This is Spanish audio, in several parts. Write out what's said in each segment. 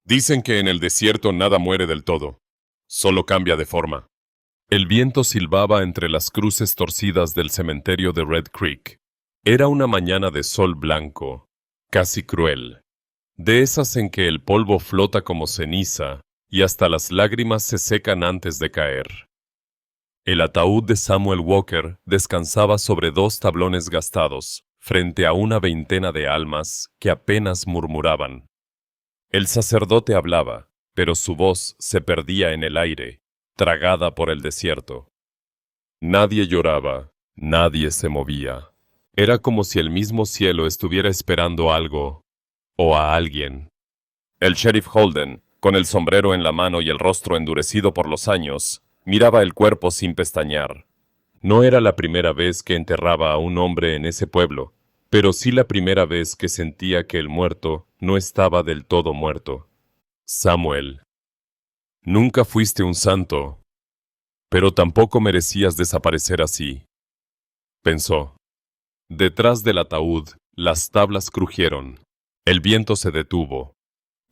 Dicen que en el desierto nada muere del todo, solo cambia de forma. El viento silbaba entre las cruces torcidas del cementerio de Red Creek. Era una mañana de sol blanco, casi cruel, de esas en que el polvo flota como ceniza y hasta las lágrimas se secan antes de caer. El ataúd de Samuel Walker descansaba sobre dos tablones gastados, frente a una veintena de almas que apenas murmuraban. El sacerdote hablaba, pero su voz se perdía en el aire, tragada por el desierto. Nadie lloraba, nadie se movía. Era como si el mismo cielo estuviera esperando algo, o a alguien. El sheriff Holden, con el sombrero en la mano y el rostro endurecido por los años, miraba el cuerpo sin pestañear. No era la primera vez que enterraba a un hombre en ese pueblo, pero sí la primera vez que sentía que el muerto no estaba del todo muerto. Samuel, nunca fuiste un santo, pero tampoco merecías desaparecer así, pensó. Detrás del ataúd, las tablas crujieron. El viento se detuvo.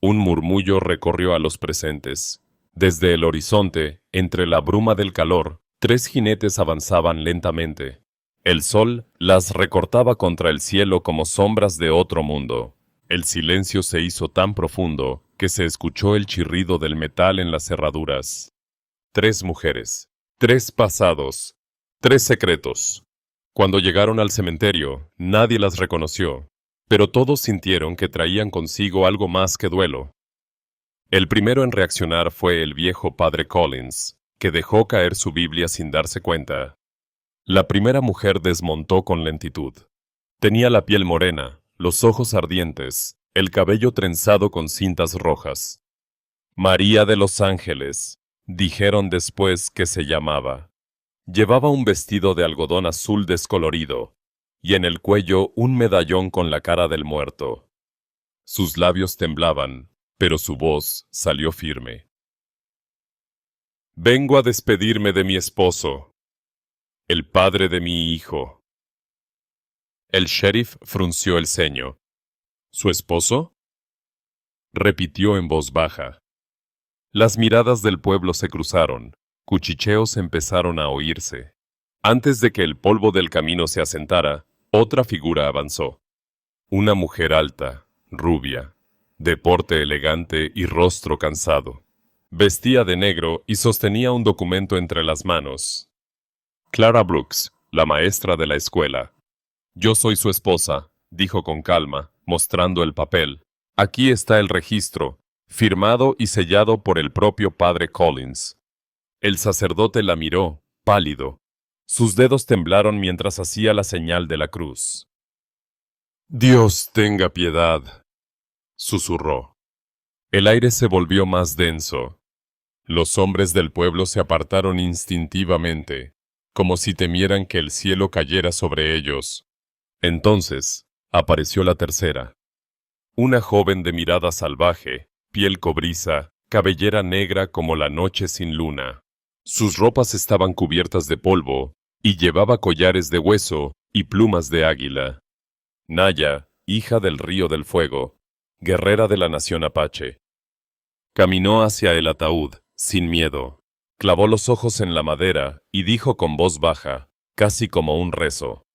Un murmullo recorrió a los presentes. Desde el horizonte, entre la bruma del calor, tres jinetes avanzaban lentamente. El sol las recortaba contra el cielo como sombras de otro mundo. El silencio se hizo tan profundo que se escuchó el chirrido del metal en las cerraduras. Tres mujeres, tres pasados, tres secretos. Cuando llegaron al cementerio, nadie las reconoció, pero todos sintieron que traían consigo algo más que duelo. El primero en reaccionar fue el viejo padre Collins, que dejó caer su Biblia sin darse cuenta. La primera mujer desmontó con lentitud. Tenía la piel morena, los ojos ardientes, el cabello trenzado con cintas rojas. María de los Ángeles, dijeron después que se llamaba. Llevaba un vestido de algodón azul descolorido, y en el cuello un medallón con la cara del muerto. Sus labios temblaban, pero su voz salió firme. Vengo a despedirme de mi esposo, el padre de mi hijo. El sheriff frunció el ceño. ¿Su esposo? Repitió en voz baja. Las miradas del pueblo se cruzaron, cuchicheos empezaron a oírse. Antes de que el polvo del camino se asentara, otra figura avanzó. Una mujer alta, rubia, de porte elegante y rostro cansado. Vestía de negro y sostenía un documento entre las manos. Clara Brooks, la maestra de la escuela. Yo soy su esposa, dijo con calma, mostrando el papel. Aquí está el registro, firmado y sellado por el propio padre Collins. El sacerdote la miró, pálido. Sus dedos temblaron mientras hacía la señal de la cruz. Dios tenga piedad, susurró. El aire se volvió más denso. Los hombres del pueblo se apartaron instintivamente, como si temieran que el cielo cayera sobre ellos. Entonces, apareció la tercera. Una joven de mirada salvaje, piel cobriza, cabellera negra como la noche sin luna. Sus ropas estaban cubiertas de polvo, y llevaba collares de hueso y plumas de águila. Naya, hija del Río del Fuego, guerrera de la nación apache. Caminó hacia el ataúd, sin miedo. Clavó los ojos en la madera y dijo con voz baja, casi como un rezo.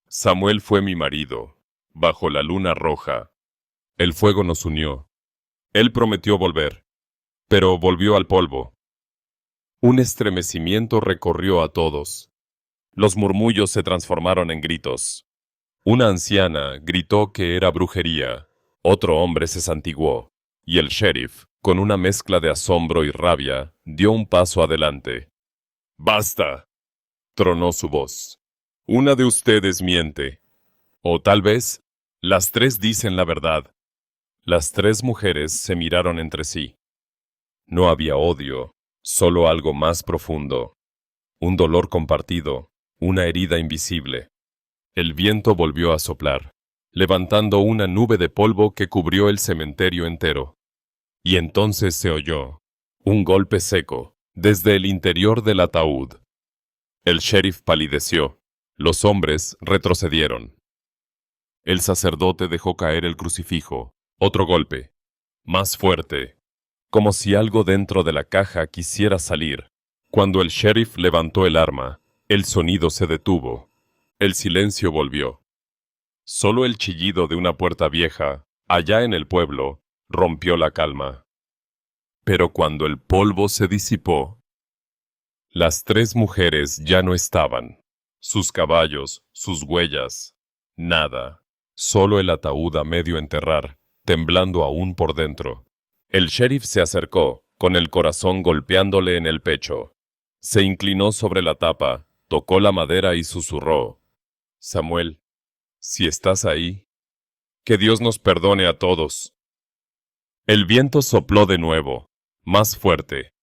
Samuel fue mi marido, bajo la luna roja. El fuego nos unió. Él prometió volver, pero volvió al polvo. Un estremecimiento recorrió a todos. Los murmullos se transformaron en gritos. Una anciana gritó que era brujería. Otro hombre se santiguó, y el sheriff, con una mezcla de asombro y rabia, dio un paso adelante. ¡Basta!, tronó su voz. Una de ustedes miente. O tal vez, las tres dicen la verdad. Las tres mujeres se miraron entre sí. No había odio, solo algo más profundo. Un dolor compartido, una herida invisible. El viento volvió a soplar, levantando una nube de polvo que cubrió el cementerio entero. Y entonces se oyó un golpe seco desde el interior del ataúd. El sheriff palideció. Los hombres retrocedieron. El sacerdote dejó caer el crucifijo. Otro golpe, más fuerte, como si algo dentro de la caja quisiera salir. Cuando el sheriff levantó el arma, el sonido se detuvo. El silencio volvió. Solo el chillido de una puerta vieja, allá en el pueblo, rompió la calma. Pero cuando el polvo se disipó, las tres mujeres ya no estaban. Sus caballos, sus huellas, nada. Solo el ataúd a medio enterrar, temblando aún por dentro. El sheriff se acercó, con el corazón golpeándole en el pecho. Se inclinó sobre la tapa, tocó la madera y susurró: Samuel, si estás ahí, que Dios nos perdone a todos. El viento sopló de nuevo, más fuerte,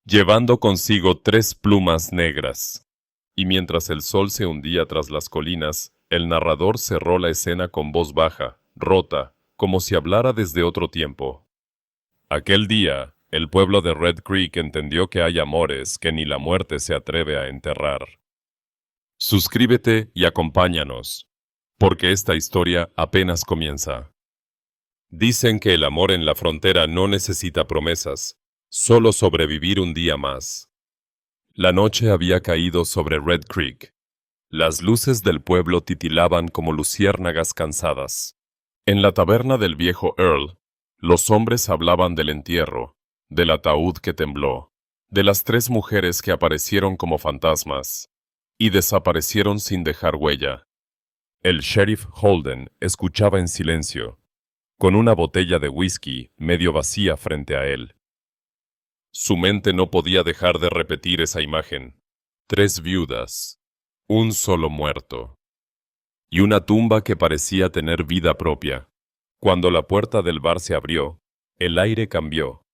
llevando consigo 3 plumas negras. Y mientras el sol se hundía tras las colinas, el narrador cerró la escena con voz baja, rota, como si hablara desde otro tiempo. Aquel día, el pueblo de Red Creek entendió que hay amores que ni la muerte se atreve a enterrar. Suscríbete y acompáñanos, porque esta historia apenas comienza. Dicen que el amor en la frontera no necesita promesas, solo sobrevivir un día más. La noche había caído sobre Red Creek. Las luces del pueblo titilaban como luciérnagas cansadas. En la taberna del viejo Earl, los hombres hablaban del entierro, del ataúd que tembló, de las 3 mujeres que aparecieron como fantasmas y desaparecieron sin dejar huella. El sheriff Holden escuchaba en silencio, con una botella de whisky medio vacía frente a él. Su mente no podía dejar de repetir esa imagen. 3 viudas, un solo muerto, y una tumba que parecía tener vida propia. Cuando la puerta del bar se abrió, el aire cambió.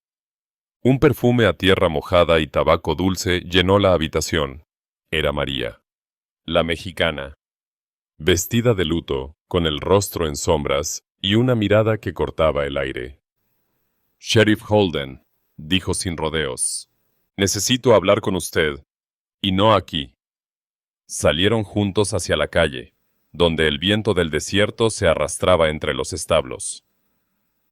Un perfume a tierra mojada y tabaco dulce llenó la habitación. Era María, la mexicana, vestida de luto, con el rostro en sombras y una mirada que cortaba el aire. Sheriff Holden, dijo sin rodeos, necesito hablar con usted, y no aquí. Salieron juntos hacia la calle, donde el viento del desierto se arrastraba entre los establos.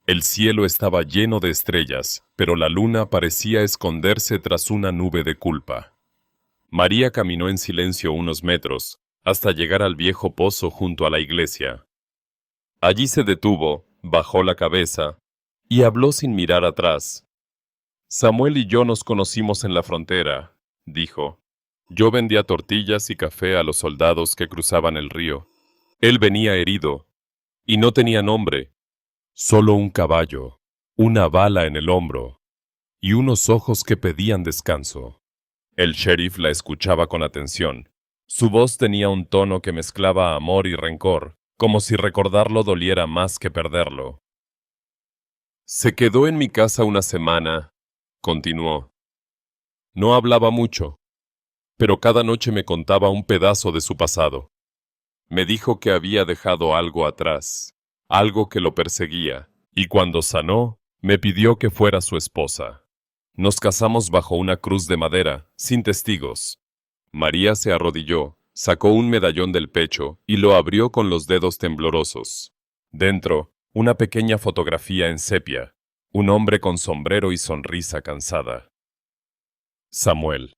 El cielo estaba lleno de estrellas, pero la luna parecía esconderse tras una nube de culpa. María caminó en silencio unos metros, hasta llegar al viejo pozo junto a la iglesia. Allí se detuvo, bajó la cabeza, y habló sin mirar atrás. Samuel y yo nos conocimos en la frontera, dijo. Yo vendía tortillas y café a los soldados que cruzaban el río. Él venía herido, y no tenía nombre, solo un caballo, una bala en el hombro, y unos ojos que pedían descanso. El sheriff la escuchaba con atención. Su voz tenía un tono que mezclaba amor y rencor, como si recordarlo doliera más que perderlo. Se quedó en mi casa una semana, continuó. No hablaba mucho, pero cada noche me contaba un pedazo de su pasado. Me dijo que había dejado algo atrás, algo que lo perseguía, y cuando sanó, me pidió que fuera su esposa. Nos casamos bajo una cruz de madera, sin testigos. María se arrodilló, sacó un medallón del pecho y lo abrió con los dedos temblorosos. Dentro, una pequeña fotografía en sepia, un hombre con sombrero y sonrisa cansada. Samuel.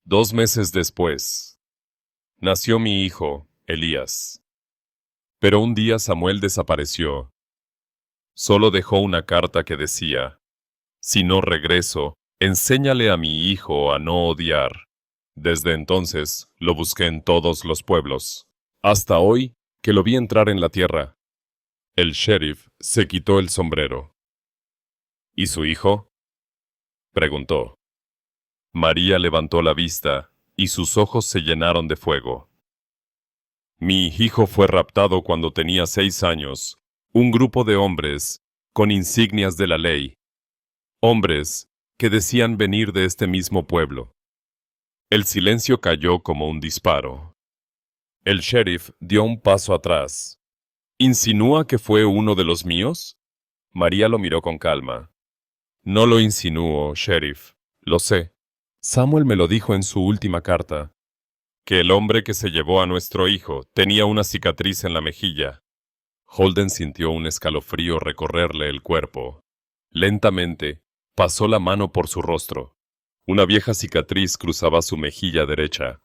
2 meses después, nació mi hijo, Elías. Pero un día Samuel desapareció. Solo dejó una carta que decía: si no regreso, enséñale a mi hijo a no odiar. Desde entonces lo busqué en todos los pueblos, hasta hoy que lo vi entrar en la tierra. El sheriff se quitó el sombrero. ¿Y su hijo?, preguntó. María levantó la vista y sus ojos se llenaron de fuego. Mi hijo fue raptado cuando tenía 6 años. Un grupo de hombres con insignias de la ley. Hombres que decían venir de este mismo pueblo. El silencio cayó como un disparo. El sheriff dio un paso atrás. ¿Insinúa que fue uno de los míos? María lo miró con calma. No lo insinúo, sheriff. Lo sé. Samuel me lo dijo en su última carta. Que el hombre que se llevó a nuestro hijo tenía una cicatriz en la mejilla. Holden sintió un escalofrío recorrerle el cuerpo. Lentamente, pasó la mano por su rostro. Una vieja cicatriz cruzaba su mejilla derecha.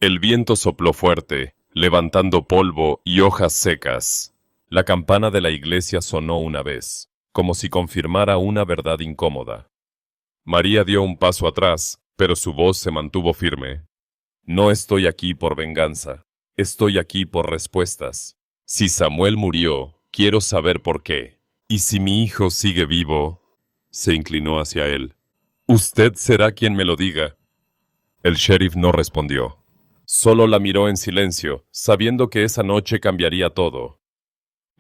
El viento sopló fuerte, levantando polvo y hojas secas. La campana de la iglesia sonó una vez, como si confirmara una verdad incómoda. María dio un paso atrás, pero su voz se mantuvo firme. No estoy aquí por venganza, estoy aquí por respuestas. Si Samuel murió, quiero saber por qué. Y si mi hijo sigue vivo, se inclinó hacia él. Usted será quien me lo diga. El sheriff no respondió. Solo la miró en silencio, sabiendo que esa noche cambiaría todo.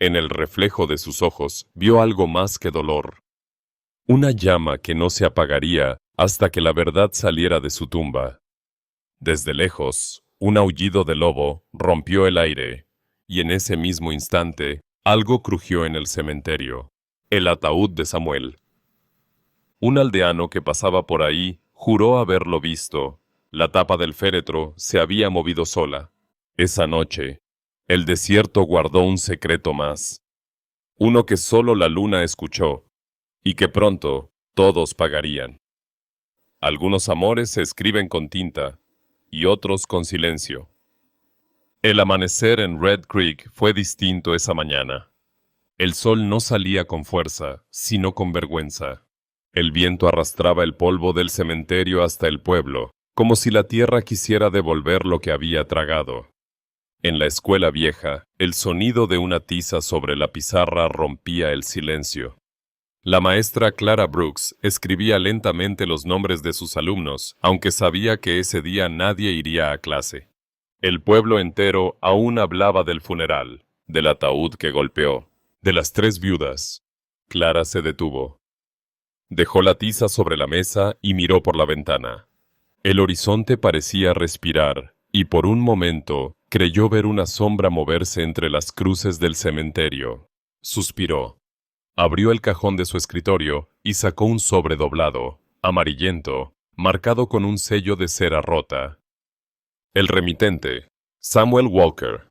En el reflejo de sus ojos vio algo más que dolor. Una llama que no se apagaría hasta que la verdad saliera de su tumba. Desde lejos, un aullido de lobo rompió el aire, y en ese mismo instante, algo crujió en el cementerio. El ataúd de Samuel. Un aldeano que pasaba por ahí juró haberlo visto. La tapa del féretro se había movido sola. Esa noche, el desierto guardó un secreto más. Uno que solo la luna escuchó, y que pronto todos pagarían. Algunos amores se escriben con tinta, y otros con silencio. El amanecer en Red Creek fue distinto esa mañana. El sol no salía con fuerza, sino con vergüenza. El viento arrastraba el polvo del cementerio hasta el pueblo, como si la tierra quisiera devolver lo que había tragado. En la escuela vieja, el sonido de una tiza sobre la pizarra rompía el silencio. La maestra Clara Brooks escribía lentamente los nombres de sus alumnos, aunque sabía que ese día nadie iría a clase. El pueblo entero aún hablaba del funeral, del ataúd que golpeó, de las 3 viudas. Clara se detuvo. Dejó la tiza sobre la mesa y miró por la ventana. El horizonte parecía respirar, y por un momento creyó ver una sombra moverse entre las cruces del cementerio. Suspiró. Abrió el cajón de su escritorio y sacó un sobre doblado, amarillento, marcado con un sello de cera rota. El remitente, Samuel Walker.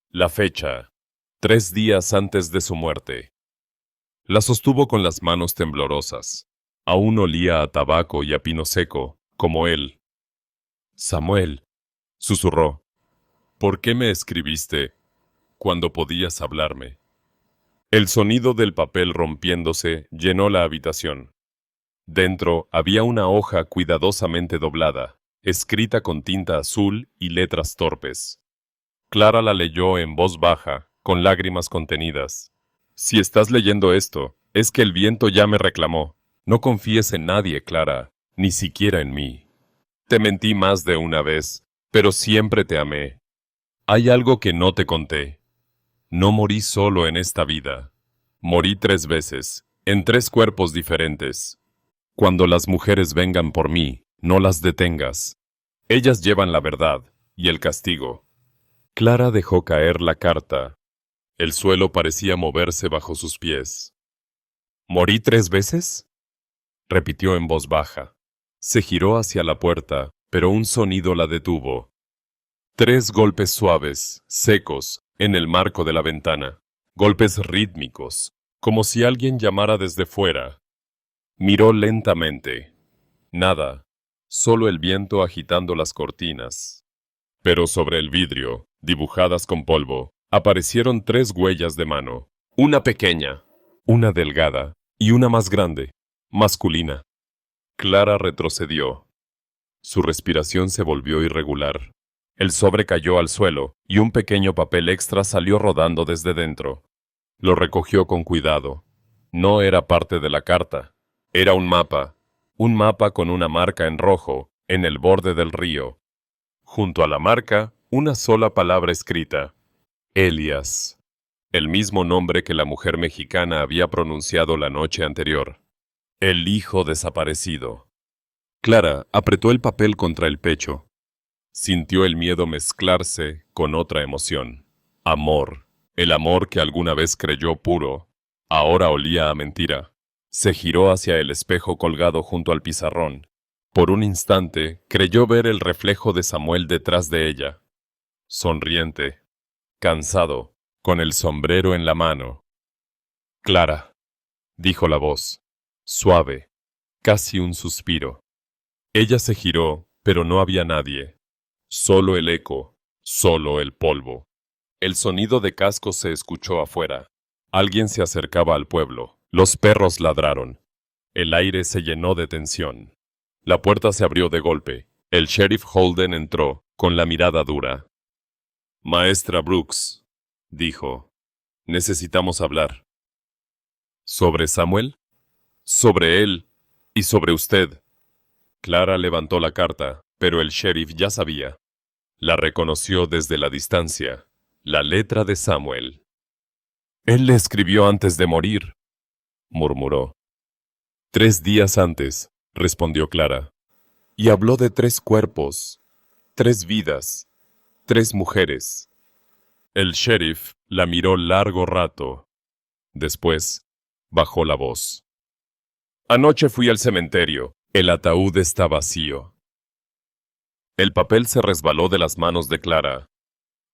La fecha, 3 días antes de su muerte. La sostuvo con las manos temblorosas. Aún olía a tabaco y a pino seco, como él. Samuel, susurró, ¿por qué me escribiste cuando podías hablarme? El sonido del papel rompiéndose llenó la habitación. Dentro había una hoja cuidadosamente doblada, escrita con tinta azul y letras torpes. Clara la leyó en voz baja, con lágrimas contenidas. Si estás leyendo esto, es que el viento ya me reclamó. No confíes en nadie, Clara, ni siquiera en mí. Te mentí más de una vez, pero siempre te amé. Hay algo que no te conté. No morí solo en esta vida. Morí 3 veces, en 3 cuerpos diferentes. Cuando las mujeres vengan por mí, no las detengas. Ellas llevan la verdad y el castigo. Clara dejó caer la carta. El suelo parecía moverse bajo sus pies. ¿Morí 3 veces? Repitió en voz baja. Se giró hacia la puerta, pero un sonido la detuvo. 3 golpes suaves, secos, en el marco de la ventana. Golpes rítmicos, como si alguien llamara desde fuera. Miró lentamente. Nada, solo el viento agitando las cortinas. Pero sobre el vidrio, dibujadas con polvo, aparecieron 3 huellas de mano. Una pequeña, una delgada y una más grande, masculina. Clara retrocedió. Su respiración se volvió irregular. El sobre cayó al suelo y un pequeño papel extra salió rodando desde dentro. Lo recogió con cuidado. No era parte de la carta. Era un mapa con una marca en rojo en el borde del río. Junto a la marca, una sola palabra escrita. Elias. El mismo nombre que la mujer mexicana había pronunciado la noche anterior. El hijo desaparecido. Clara apretó el papel contra el pecho. Sintió el miedo mezclarse con otra emoción. Amor. El amor que alguna vez creyó puro, ahora olía a mentira. Se giró hacia el espejo colgado junto al pizarrón. Por un instante, creyó ver el reflejo de Samuel detrás de ella. Sonriente, cansado, con el sombrero en la mano. Clara, dijo la voz. suave, casi un suspiro. Ella se giró, pero no había nadie. Solo el eco, solo el polvo. El sonido de cascos se escuchó afuera. Alguien se acercaba al pueblo. Los perros ladraron. El aire se llenó de tensión. La puerta se abrió de golpe. El sheriff Holden entró, con la mirada dura. Maestra Brooks, dijo, necesitamos hablar. ¿Sobre Samuel? Sobre él y sobre usted. Clara levantó la carta, pero el sheriff ya sabía. La reconoció desde la distancia. La letra de Samuel. Él le escribió antes de morir, murmuró. 3 días antes, respondió Clara. Y habló de 3 cuerpos, 3 vidas, 3 mujeres. El sheriff la miró largo rato. Después, bajó la voz. Anoche fui al cementerio. El ataúd está vacío. El papel se resbaló de las manos de Clara.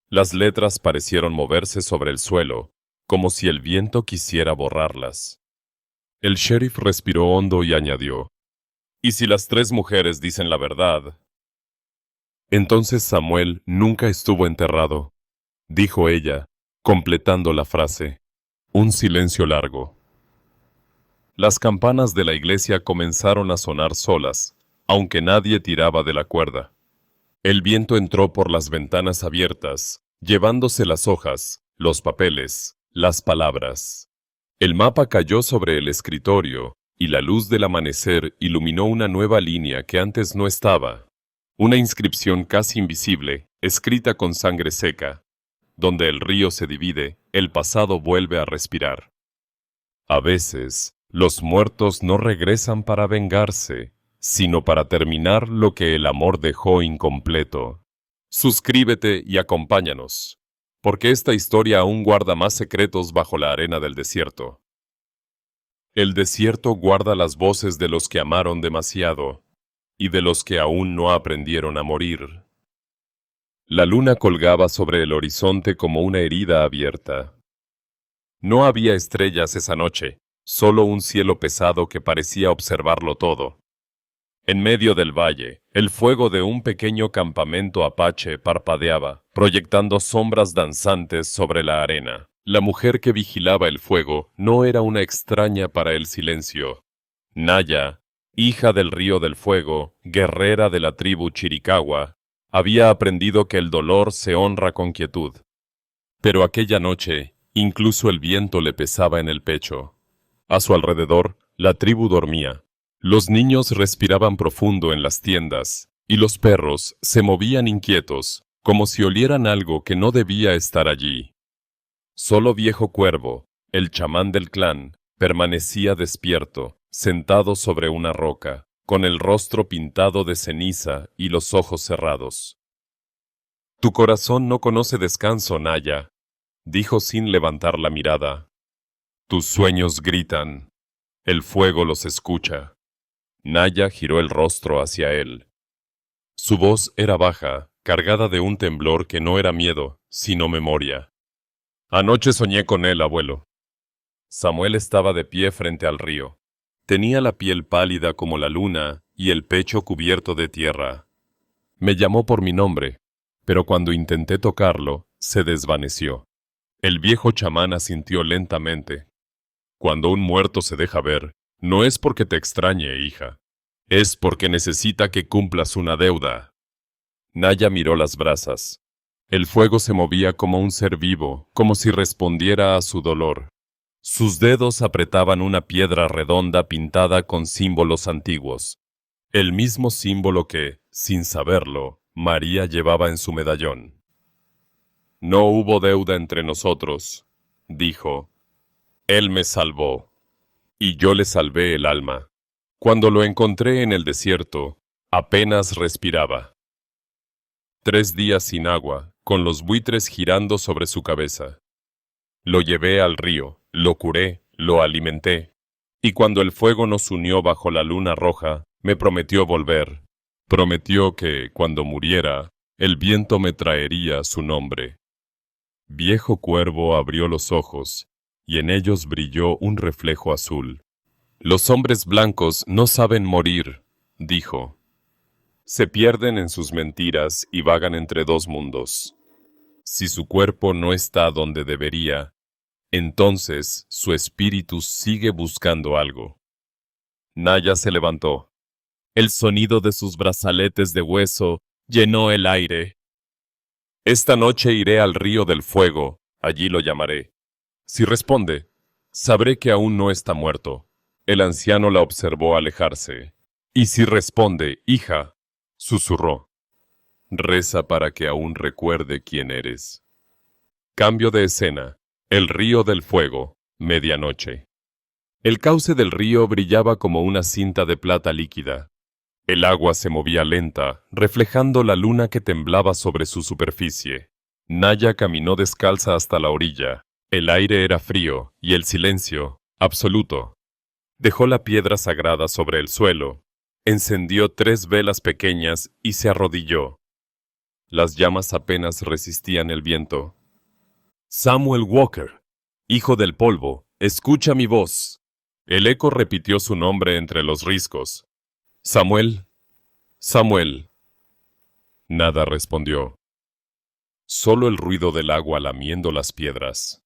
Las letras parecieron moverse sobre el suelo, como si el viento quisiera borrarlas. El sheriff respiró hondo y añadió, ¿y si las 3 mujeres dicen la verdad? Entonces Samuel nunca estuvo enterrado, dijo ella, completando la frase. Un silencio largo. Las campanas de la iglesia comenzaron a sonar solas, aunque nadie tiraba de la cuerda. El viento entró por las ventanas abiertas, llevándose las hojas, los papeles, las palabras. El mapa cayó sobre el escritorio, y la luz del amanecer iluminó una nueva línea que antes no estaba. Una inscripción casi invisible, escrita con sangre seca. Donde el río se divide, el pasado vuelve a respirar. A veces, los muertos no regresan para vengarse, sino para terminar lo que el amor dejó incompleto. Suscríbete y acompáñanos, porque esta historia aún guarda más secretos bajo la arena del desierto. El desierto guarda las voces de los que amaron demasiado y de los que aún no aprendieron a morir. La luna colgaba sobre el horizonte como una herida abierta. No había estrellas esa noche, solo un cielo pesado que parecía observarlo todo. En medio del valle, el fuego de un pequeño campamento apache parpadeaba, proyectando sombras danzantes sobre la arena. La mujer que vigilaba el fuego no era una extraña para el silencio. Naya, hija del río del fuego, guerrera de la tribu Chiricahua, había aprendido que el dolor se honra con quietud. Pero aquella noche, incluso el viento le pesaba en el pecho. A su alrededor, la tribu dormía. Los niños respiraban profundo en las tiendas, y los perros se movían inquietos, como si olieran algo que no debía estar allí. Solo Viejo Cuervo, el chamán del clan, permanecía despierto, sentado sobre una roca, con el rostro pintado de ceniza y los ojos cerrados. Tu corazón no conoce descanso, Naya, dijo sin levantar la mirada. Tus sueños gritan. El fuego los escucha. Naya giró el rostro hacia él. Su voz era baja, cargada de un temblor que no era miedo, sino memoria. Anoche soñé con él, abuelo. Samuel estaba de pie frente al río. Tenía la piel pálida como la luna y el pecho cubierto de tierra. Me llamó por mi nombre, pero cuando intenté tocarlo, se desvaneció. El viejo chamán asintió lentamente. Cuando un muerto se deja ver, no es porque te extrañe, hija. Es porque necesita que cumplas una deuda. Naya miró las brasas. El fuego se movía como un ser vivo, como si respondiera a su dolor. Sus dedos apretaban una piedra redonda pintada con símbolos antiguos. El mismo símbolo que, sin saberlo, María llevaba en su medallón. No hubo deuda entre nosotros, dijo. Él me salvó, y yo le salvé el alma. Cuando lo encontré en el desierto, apenas respiraba. 3 días sin agua, con los buitres girando sobre su cabeza. Lo llevé al río, lo curé, lo alimenté, y cuando el fuego nos unió bajo la luna roja, me prometió volver. Prometió que, cuando muriera, el viento me traería su nombre. Viejo Cuervo abrió los ojos, y en ellos brilló un reflejo azul. Los hombres blancos no saben morir, dijo. Se pierden en sus mentiras y vagan entre dos mundos. Si su cuerpo no está donde debería, entonces su espíritu sigue buscando algo. Naya se levantó. El sonido de sus brazaletes de hueso llenó el aire. Esta noche iré al río del fuego, allí lo llamaré. Si responde, sabré que aún no está muerto. El anciano la observó alejarse. Y si responde, hija, susurró. Reza para que aún recuerde quién eres. Cambio de escena. El río del fuego, medianoche. El cauce del río brillaba como una cinta de plata líquida. El agua se movía lenta, reflejando la luna que temblaba sobre su superficie. Naya caminó descalza hasta la orilla. El aire era frío y el silencio, absoluto. Dejó la piedra sagrada sobre el suelo, encendió 3 velas pequeñas y se arrodilló. Las llamas apenas resistían el viento. Samuel Walker, hijo del polvo, escucha mi voz. El eco repitió su nombre entre los riscos. Samuel, Samuel. Nada respondió. Solo el ruido del agua lamiendo las piedras.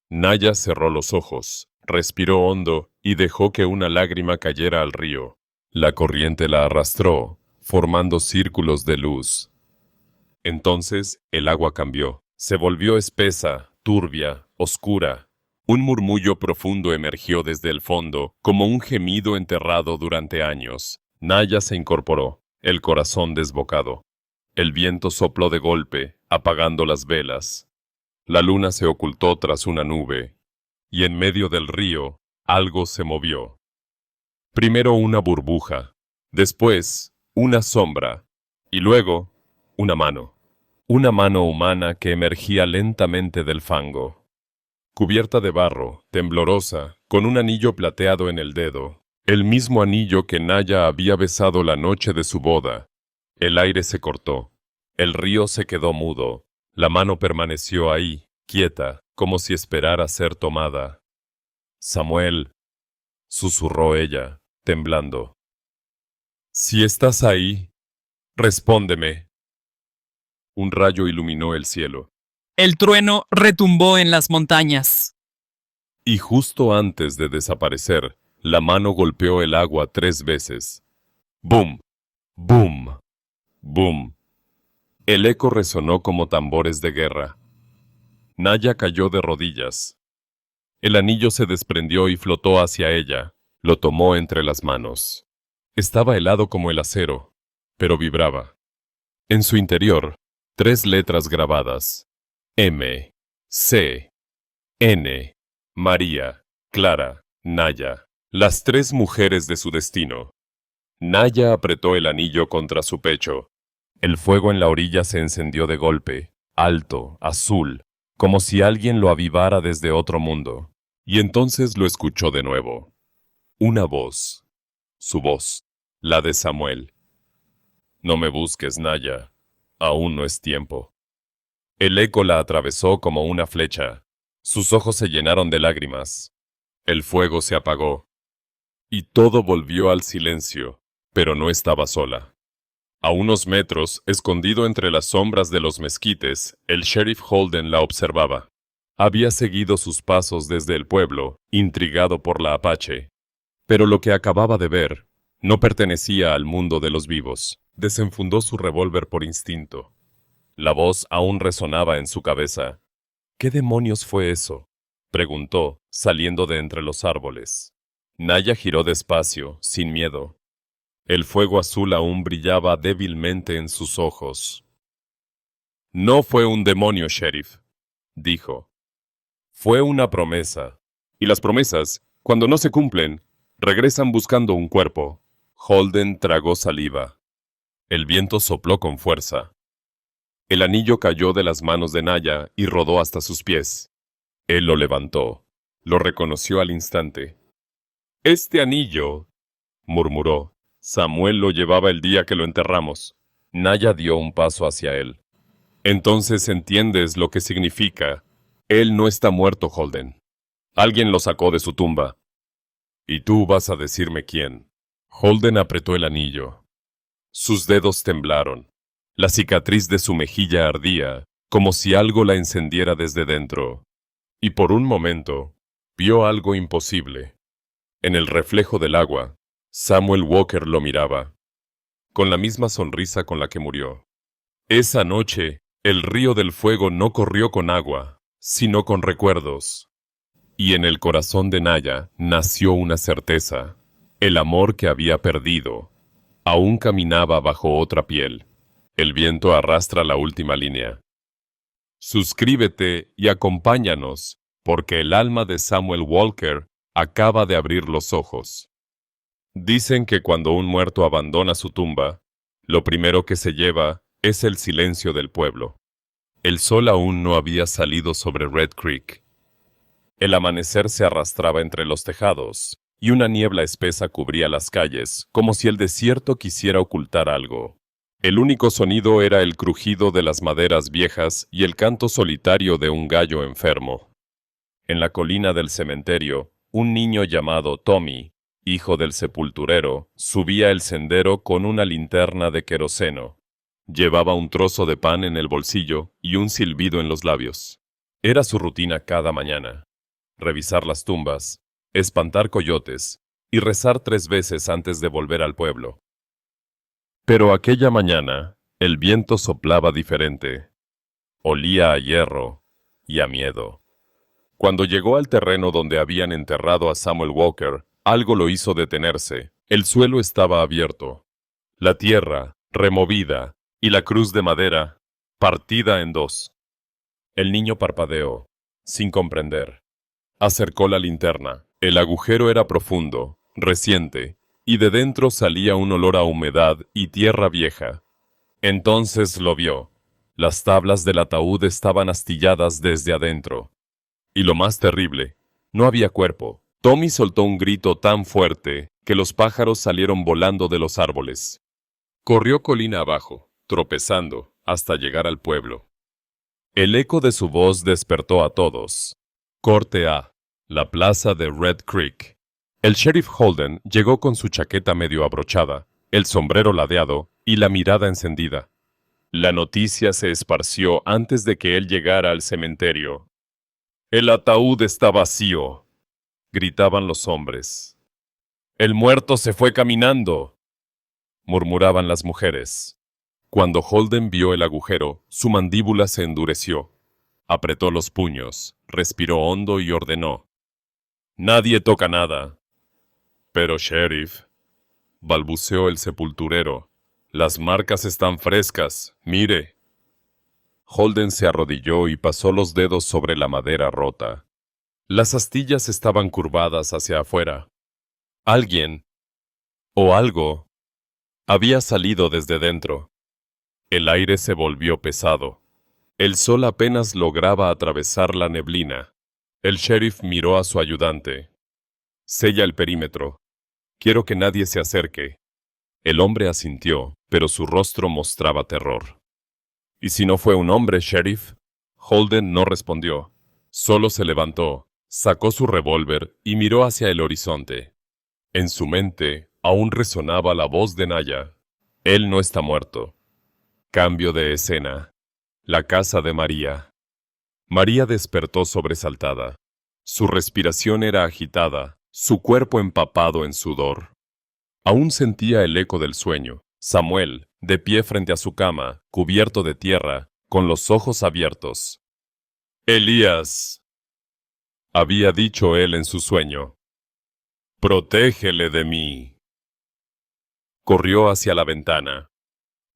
Naya cerró los ojos, respiró hondo y dejó que una lágrima cayera al río. La corriente la arrastró, formando círculos de luz. Entonces el agua cambió. Se volvió espesa, turbia, oscura. Un murmullo profundo emergió desde el fondo, como un gemido enterrado durante años. Naya se incorporó, el corazón desbocado. El viento sopló de golpe, apagando las velas. La luna se ocultó tras una nube, y en medio del río algo se movió. Primero una burbuja, después una sombra, y luego una mano. Una mano humana que emergía lentamente del fango. Cubierta de barro, temblorosa, con un anillo plateado en el dedo, el mismo anillo que Naya había besado la noche de su boda. El aire se cortó, el río se quedó mudo, la mano permaneció ahí, quieta, como si esperara ser tomada. Samuel, susurró ella, temblando. Si estás ahí, respóndeme. Un rayo iluminó el cielo. El trueno retumbó en las montañas. Y justo antes de desaparecer, la mano golpeó el agua 3 veces. ¡Bum! ¡Bum! ¡Bum! El eco resonó como tambores de guerra. Naya cayó de rodillas. El anillo se desprendió y flotó hacia ella. Lo tomó entre las manos. Estaba helado como el acero, pero vibraba. En su interior, 3 letras grabadas. M, C, N, María, Clara, Naya, las 3 mujeres de su destino. Naya apretó el anillo contra su pecho. El fuego en la orilla se encendió de golpe, alto, azul, como si alguien lo avivara desde otro mundo. Y entonces lo escuchó de nuevo. Una voz. Su voz, la de Samuel. No me busques, Naya. Aún no es tiempo. El eco la atravesó como una flecha. Sus ojos se llenaron de lágrimas. El fuego se apagó. Y todo volvió al silencio, pero no estaba sola. A unos metros, escondido entre las sombras de los mezquites, el sheriff Holden la observaba. Había seguido sus pasos desde el pueblo, intrigado por la Apache. Pero lo que acababa de ver no pertenecía al mundo de los vivos. Desenfundó su revólver por instinto. La voz aún resonaba en su cabeza. ¿Qué demonios fue eso?, preguntó, saliendo de entre los árboles. Naya giró despacio, sin miedo. El fuego azul aún brillaba débilmente en sus ojos. No fue un demonio, sheriff, dijo. Fue una promesa. Y las promesas, cuando no se cumplen, regresan buscando un cuerpo. Holden tragó saliva. El viento sopló con fuerza. El anillo cayó de las manos de Naya y rodó hasta sus pies. Él lo levantó. Lo reconoció al instante. «Este anillo», murmuró. «Samuel lo llevaba el día que lo enterramos». Naya dio un paso hacia él. «Entonces entiendes lo que significa. Él no está muerto, Holden. Alguien lo sacó de su tumba». Y tú vas a decirme quién. Holden apretó el anillo. Sus dedos temblaron. La cicatriz de su mejilla ardía, como si algo la encendiera desde dentro. Y por un momento, vio algo imposible. En el reflejo del agua, Samuel Walker lo miraba, con la misma sonrisa con la que murió. Esa noche, el río del fuego no corrió con agua, sino con recuerdos. Y en el corazón de Naya nació una certeza. El amor que había perdido aún caminaba bajo otra piel. El viento arrastra la última línea. Suscríbete y acompáñanos, porque el alma de Samuel Walker acaba de abrir los ojos. Dicen que cuando un muerto abandona su tumba, lo primero que se lleva es el silencio del pueblo. El sol aún no había salido sobre Red Creek. El amanecer se arrastraba entre los tejados, y una niebla espesa cubría las calles, como si el desierto quisiera ocultar algo. El único sonido era el crujido de las maderas viejas y el canto solitario de un gallo enfermo. En la colina del cementerio, un niño llamado Tommy, hijo del sepulturero, subía el sendero con una linterna de queroseno. Llevaba un trozo de pan en el bolsillo y un silbido en los labios. Era su rutina cada mañana. Revisar las tumbas, espantar coyotes y rezar 3 veces antes de volver al pueblo. Pero aquella mañana, el viento soplaba diferente. Olía a hierro y a miedo. Cuando llegó al terreno donde habían enterrado a Samuel Walker, algo lo hizo detenerse. El suelo estaba abierto. La tierra, removida, y la cruz de madera, partida en 2. El niño parpadeó, sin comprender. Acercó la linterna. El agujero era profundo, reciente, y de dentro salía un olor a humedad y tierra vieja. Entonces lo vio. Las tablas del ataúd estaban astilladas desde adentro. Y lo más terrible, no había cuerpo. Tommy soltó un grito tan fuerte que los pájaros salieron volando de los árboles. Corrió colina abajo, tropezando, hasta llegar al pueblo. El eco de su voz despertó a todos. Corte A. La plaza de Red Creek. El sheriff Holden llegó con su chaqueta medio abrochada, el sombrero ladeado y la mirada encendida. La noticia se esparció antes de que él llegara al cementerio. «El ataúd está vacío», gritaban los hombres. «El muerto se fue caminando», murmuraban las mujeres. Cuando Holden vio el agujero, su mandíbula se endureció. Apretó los puños, respiró hondo y ordenó: «Nadie toca nada». «Pero, sheriff», balbuceó el sepulturero, «las marcas están frescas, mire». Holden se arrodilló y pasó los dedos sobre la madera rota. Las astillas estaban curvadas hacia afuera. Alguien, o algo, había salido desde dentro. El aire se volvió pesado. El sol apenas lograba atravesar la neblina. El sheriff miró a su ayudante. «Sella el perímetro. Quiero que nadie se acerque». El hombre asintió, pero su rostro mostraba terror. «¿Y si no fue un hombre, sheriff?» Holden no respondió. Solo se levantó, sacó su revólver y miró hacia el horizonte. En su mente aún resonaba la voz de Naya. «Él no está muerto». Cambio de escena. La casa de María. María despertó sobresaltada. Su respiración era agitada, su cuerpo empapado en sudor. Aún sentía el eco del sueño. Samuel, de pie frente a su cama, cubierto de tierra, con los ojos abiertos. «Elías», había dicho él en su sueño, «protégele de mí». Corrió hacia la ventana.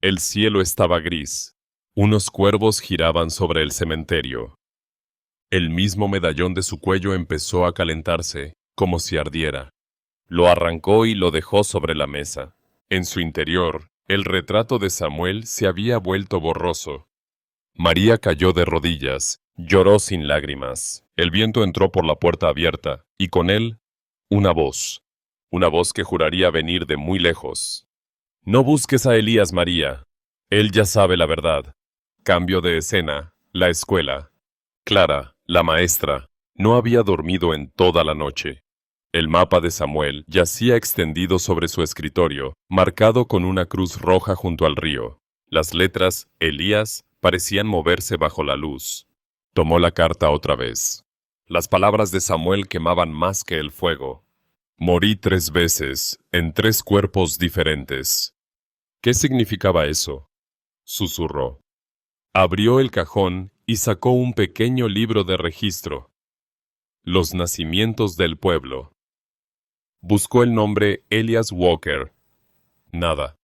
El cielo estaba gris. Unos cuervos giraban sobre el cementerio. El mismo medallón de su cuello empezó a calentarse, como si ardiera. Lo arrancó y lo dejó sobre la mesa. En su interior, el retrato de Samuel se había vuelto borroso. María cayó de rodillas, lloró sin lágrimas. El viento entró por la puerta abierta, y con él, una voz que juraría venir de muy lejos. «No busques a Elías, María. Él ya sabe la verdad». Cambio de escena. La escuela. Clara, la maestra, no había dormido en toda la noche. El mapa de Samuel yacía extendido sobre su escritorio, marcado con una cruz roja junto al río. Las letras Elías parecían moverse bajo la luz. Tomó la carta otra vez. Las palabras de Samuel quemaban más que el fuego. Morí 3 veces, en 3 cuerpos diferentes. ¿Qué significaba eso? Susurró. Abrió el cajón y sacó un pequeño libro de registro. Los nacimientos del pueblo. Buscó el nombre Elias Walker. Nada.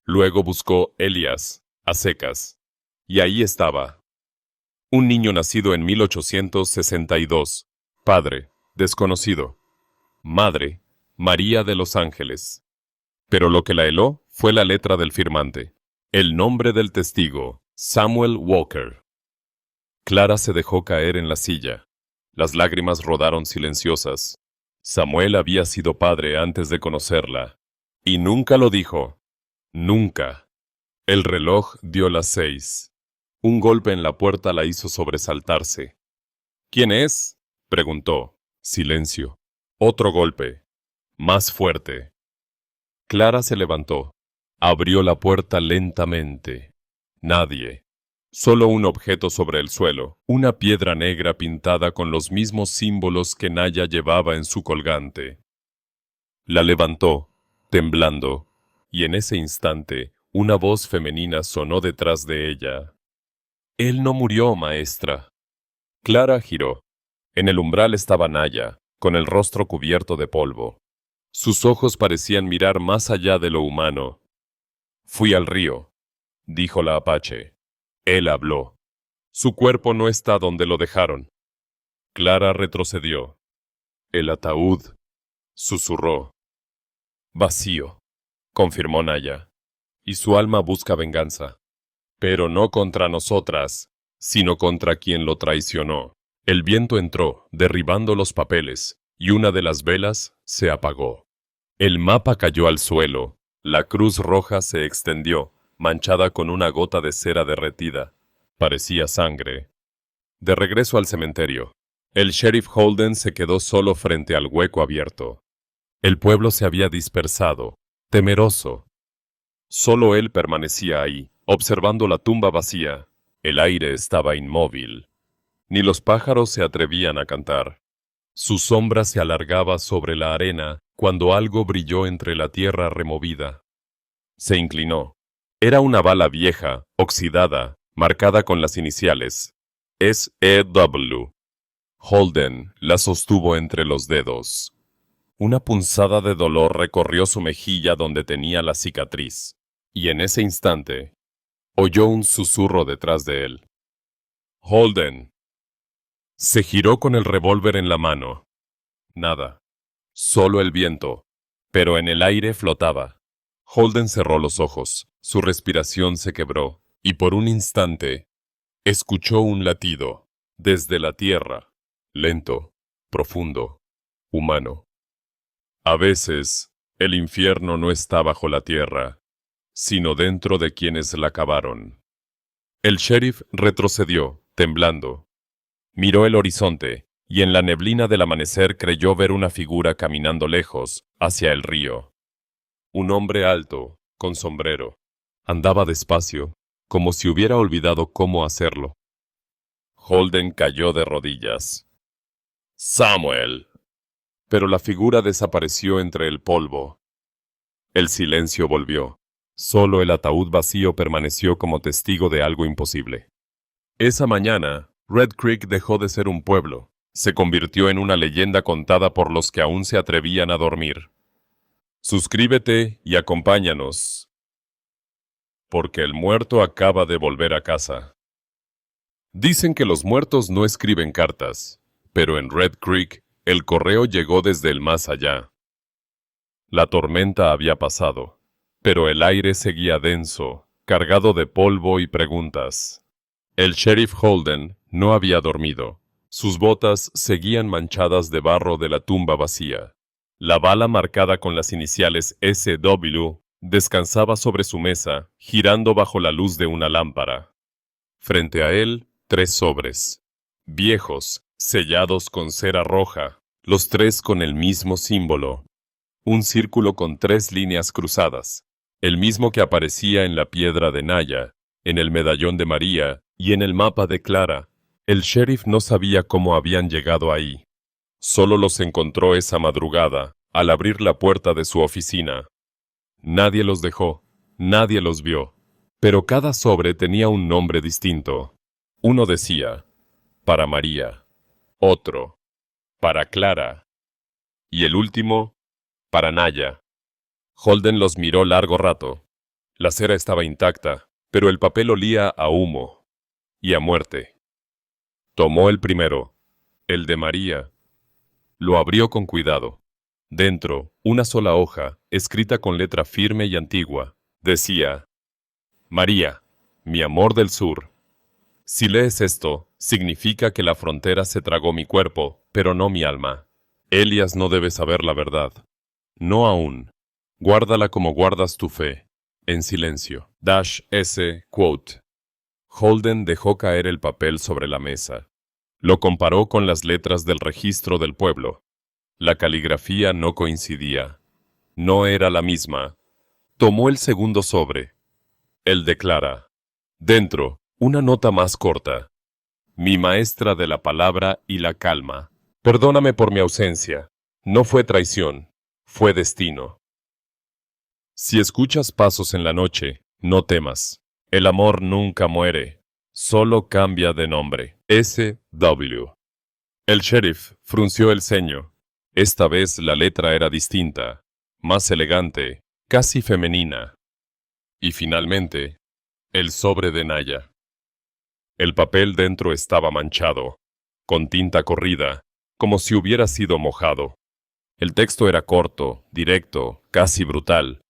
Luego buscó Elias, a secas. Y ahí estaba. Un niño nacido en 1862. Padre, desconocido. Madre, María de los Ángeles. Pero lo que la heló fue la letra del firmante. El nombre del testigo, Samuel Walker. Clara se dejó caer en la silla. Las lágrimas rodaron silenciosas. Samuel había sido padre antes de conocerla. Y nunca lo dijo. Nunca. El reloj dio las 6. Un golpe en la puerta la hizo sobresaltarse. ¿Quién es? Preguntó. Silencio. Otro golpe. Más fuerte. Clara se levantó. Abrió la puerta lentamente. Nadie. Solo un objeto sobre el suelo, una piedra negra pintada con los mismos símbolos que Naya llevaba en su colgante. La levantó, temblando, y en ese instante una voz femenina sonó detrás de ella. «Él no murió, maestra». Clara giró. En el umbral estaba Naya, con el rostro cubierto de polvo. Sus ojos parecían mirar más allá de lo humano. «Fui al río», dijo la apache. Él habló. «Su cuerpo no está donde lo dejaron». Clara retrocedió. «El ataúd», susurró. «Vacío», confirmó Naya. «Y su alma busca venganza. Pero no contra nosotras, sino contra quien lo traicionó». El viento entró, derribando los papeles, y una de las velas se apagó. El mapa cayó al suelo. La cruz roja se extendió, manchada con una gota de cera derretida. Parecía sangre. De regreso al cementerio, el sheriff Holden se quedó solo frente al hueco abierto. El pueblo se había dispersado, temeroso. Solo él permanecía ahí, observando la tumba vacía. El aire estaba inmóvil. Ni los pájaros se atrevían a cantar. Su sombra se alargaba sobre la arena cuando algo brilló entre la tierra removida. Se inclinó. Era una bala vieja, oxidada, marcada con las iniciales. S.E.W. Holden la sostuvo entre los dedos. Una punzada de dolor recorrió su mejilla donde tenía la cicatriz. Y en ese instante, oyó un susurro detrás de él. «Holden». Se giró con el revólver en la mano. Nada. Solo el viento. Pero en el aire flotaba. Holden cerró los ojos. Su respiración se quebró. Y por un instante, escuchó un latido. Desde la tierra. Lento. Profundo. Humano. A veces, el infierno no está bajo la tierra, sino dentro de quienes la cavaron. El sheriff retrocedió, temblando. Miró el horizonte, y en la neblina del amanecer creyó ver una figura caminando lejos, hacia el río. Un hombre alto, con sombrero. Andaba despacio, como si hubiera olvidado cómo hacerlo. Holden cayó de rodillas. «Samuel». Pero la figura desapareció entre el polvo. El silencio volvió. Solo el ataúd vacío permaneció como testigo de algo imposible. Esa mañana, Red Creek dejó de ser un pueblo. Se convirtió en una leyenda contada por los que aún se atrevían a dormir. Suscríbete y acompáñanos, porque el muerto acaba de volver a casa. Dicen que los muertos no escriben cartas, pero en Red Creek el correo llegó desde el más allá. La tormenta había pasado, pero el aire seguía denso, cargado de polvo y preguntas. El sheriff Holden no había dormido. Sus botas seguían manchadas de barro de la tumba vacía. La bala marcada con las iniciales S.W. descansaba sobre su mesa, girando bajo la luz de una lámpara. Frente a él, 3 sobres, viejos, sellados con cera roja, los tres con el mismo símbolo, un círculo con 3 líneas cruzadas, el mismo que aparecía en la piedra de Naya, en el medallón de María y en el mapa de Clara. El sheriff no sabía cómo habían llegado ahí. Solo los encontró esa madrugada, al abrir la puerta de su oficina. Nadie los dejó, nadie los vio, pero cada sobre tenía un nombre distinto. Uno decía, para María, otro, para Clara, y el último, para Naya. Holden los miró largo rato. La cera estaba intacta, pero el papel olía a humo y a muerte. Tomó el primero, el de María. Lo abrió con cuidado. Dentro, una sola hoja, escrita con letra firme y antigua, decía, María, mi amor del sur. Si lees esto, significa que la frontera se tragó mi cuerpo, pero no mi alma. Elias no debe saber la verdad. No aún. Guárdala como guardas tu fe, en silencio. -S. Quote. Holden dejó caer el papel sobre la mesa. Lo comparó con las letras del registro del pueblo. La caligrafía no coincidía. No era la misma. Tomó el segundo sobre. Él declara. Dentro, una nota más corta. Mi maestra de la palabra y la calma. Perdóname por mi ausencia. No fue traición, fue destino. Si escuchas pasos en la noche, no temas. El amor nunca muere, solo cambia de nombre. S.W. El sheriff frunció el ceño. Esta vez la letra era distinta, más elegante, casi femenina. Y finalmente, el sobre de Naya. El papel dentro estaba manchado, con tinta corrida, como si hubiera sido mojado. El texto era corto, directo, casi brutal.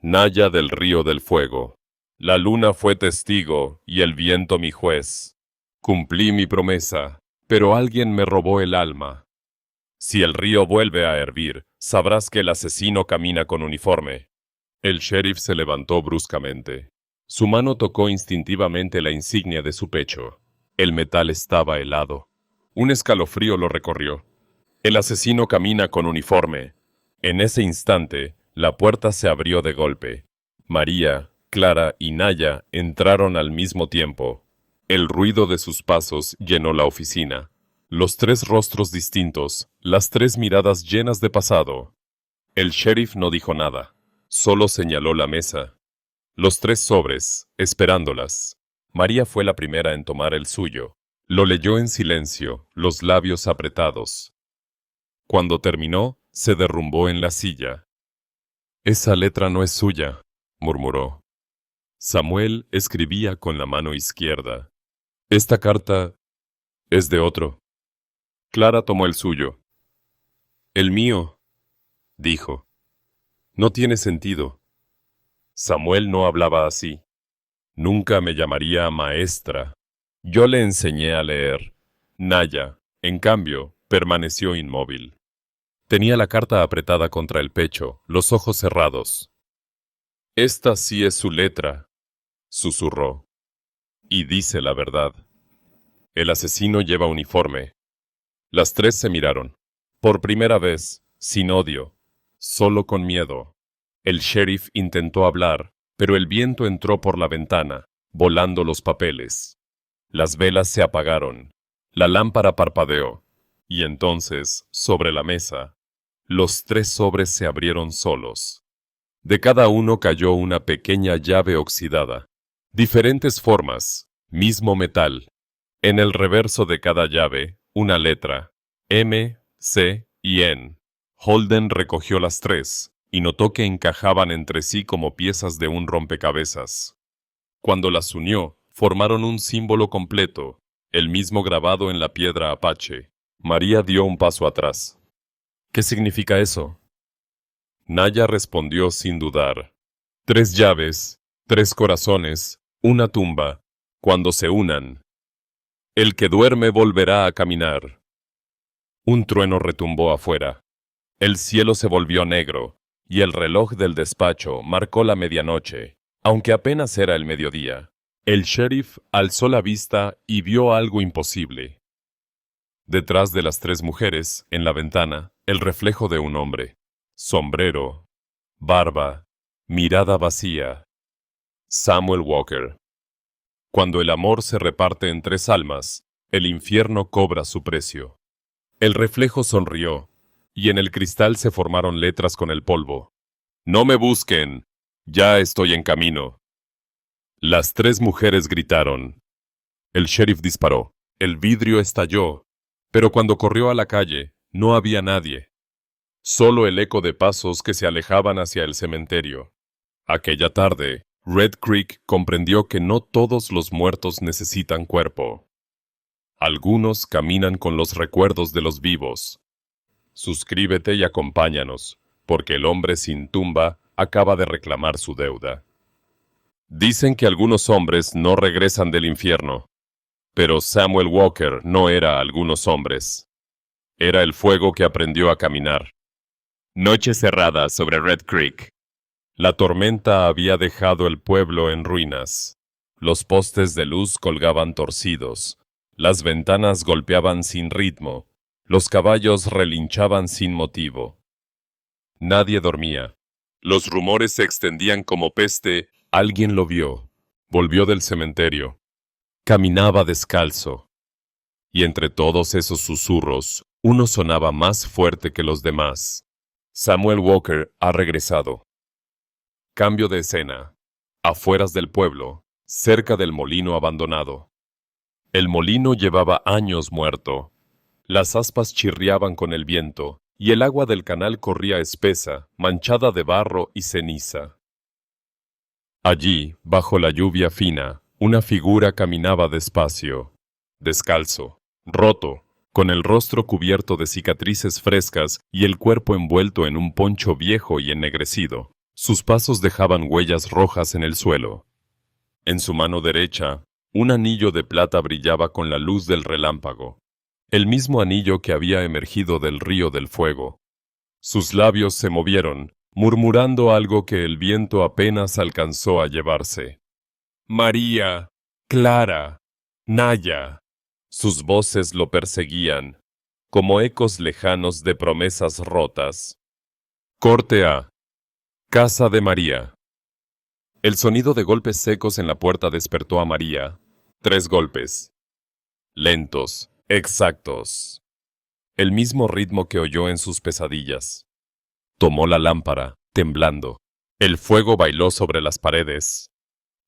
Naya del río del fuego. La luna fue testigo y el viento mi juez. Cumplí mi promesa, pero alguien me robó el alma. Si el río vuelve a hervir, sabrás que el asesino camina con uniforme. El sheriff se levantó bruscamente. Su mano tocó instintivamente la insignia de su pecho. El metal estaba helado. Un escalofrío lo recorrió. El asesino camina con uniforme. En ese instante, la puerta se abrió de golpe. María, Clara y Naya entraron al mismo tiempo. El ruido de sus pasos llenó la oficina. Los 3 rostros distintos, las 3 miradas llenas de pasado. El sheriff no dijo nada, solo señaló la mesa. Los 3 sobres, esperándolas. María fue la primera en tomar el suyo. Lo leyó en silencio, los labios apretados. Cuando terminó, se derrumbó en la silla. Esa letra no es suya, murmuró. Samuel escribía con la mano izquierda. Esta carta es de otro. Clara tomó el suyo. El mío, dijo. No tiene sentido. Samuel no hablaba así. Nunca me llamaría maestra. Yo le enseñé a leer. Naya, en cambio, permaneció inmóvil. Tenía la carta apretada contra el pecho, los ojos cerrados. Esta sí es su letra, susurró. Y dice la verdad. El asesino lleva uniforme. Las 3 se miraron. Por primera vez, sin odio, solo con miedo. El sheriff intentó hablar, pero el viento entró por la ventana, volando los papeles. Las velas se apagaron. La lámpara parpadeó. Y entonces, sobre la mesa, los 3 sobres se abrieron solos. De cada uno cayó una pequeña llave oxidada. Diferentes formas, mismo metal. En el reverso de cada llave, una letra, M, C y N. Holden recogió las 3 y notó que encajaban entre sí como piezas de un rompecabezas. Cuando las unió, formaron un símbolo completo, el mismo grabado en la piedra apache. María dio un paso atrás. ¿Qué significa eso? Naya respondió sin dudar. 3 llaves, 3 corazones, una tumba. Cuando se unan, el que duerme volverá a caminar. Un trueno retumbó afuera. El cielo se volvió negro, y el reloj del despacho marcó la medianoche, aunque apenas era el mediodía. El sheriff alzó la vista y vio algo imposible. Detrás de las tres mujeres, en la ventana, el reflejo de un hombre. Sombrero, barba, mirada vacía. Samuel Walker. Cuando el amor se reparte en tres almas, el infierno cobra su precio. El reflejo sonrió, y en el cristal se formaron letras con el polvo. No me busquen, ya estoy en camino. Las tres mujeres gritaron. El sheriff disparó. El vidrio estalló, pero cuando corrió a la calle, no había nadie. Solo el eco de pasos que se alejaban hacia el cementerio. Aquella tarde, Red Creek comprendió que no todos los muertos necesitan cuerpo. Algunos caminan con los recuerdos de los vivos. Suscríbete y acompáñanos, porque el hombre sin tumba acaba de reclamar su deuda. Dicen que algunos hombres no regresan del infierno, pero Samuel Walker no era algunos hombres. Era el fuego que aprendió a caminar. Noche cerrada sobre Red Creek. La tormenta había dejado el pueblo en ruinas. Los postes de luz colgaban torcidos. Las ventanas golpeaban sin ritmo. Los caballos relinchaban sin motivo. Nadie dormía. Los rumores se extendían como peste. Alguien lo vio. Volvió del cementerio. Caminaba descalzo. Y entre todos esos susurros, uno sonaba más fuerte que los demás. Samuel Walker ha regresado. Cambio de escena. Afueras del pueblo, cerca del molino abandonado. El molino llevaba años muerto. Las aspas chirriaban con el viento, y el agua del canal corría espesa, manchada de barro y ceniza. Allí, bajo la lluvia fina, una figura caminaba despacio, descalzo, roto, con el rostro cubierto de cicatrices frescas y el cuerpo envuelto en un poncho viejo y ennegrecido. Sus pasos dejaban huellas rojas en el suelo. En su mano derecha, un anillo de plata brillaba con la luz del relámpago, el mismo anillo que había emergido del río del fuego. Sus labios se movieron, murmurando algo que el viento apenas alcanzó a llevarse. María, Clara, Naya. Sus voces lo perseguían, como ecos lejanos de promesas rotas. Corte A. Casa de María. El sonido de golpes secos en la puerta despertó a María. 3 golpes. Lentos, exactos. El mismo ritmo que oyó en sus pesadillas. Tomó la lámpara, temblando. El fuego bailó sobre las paredes.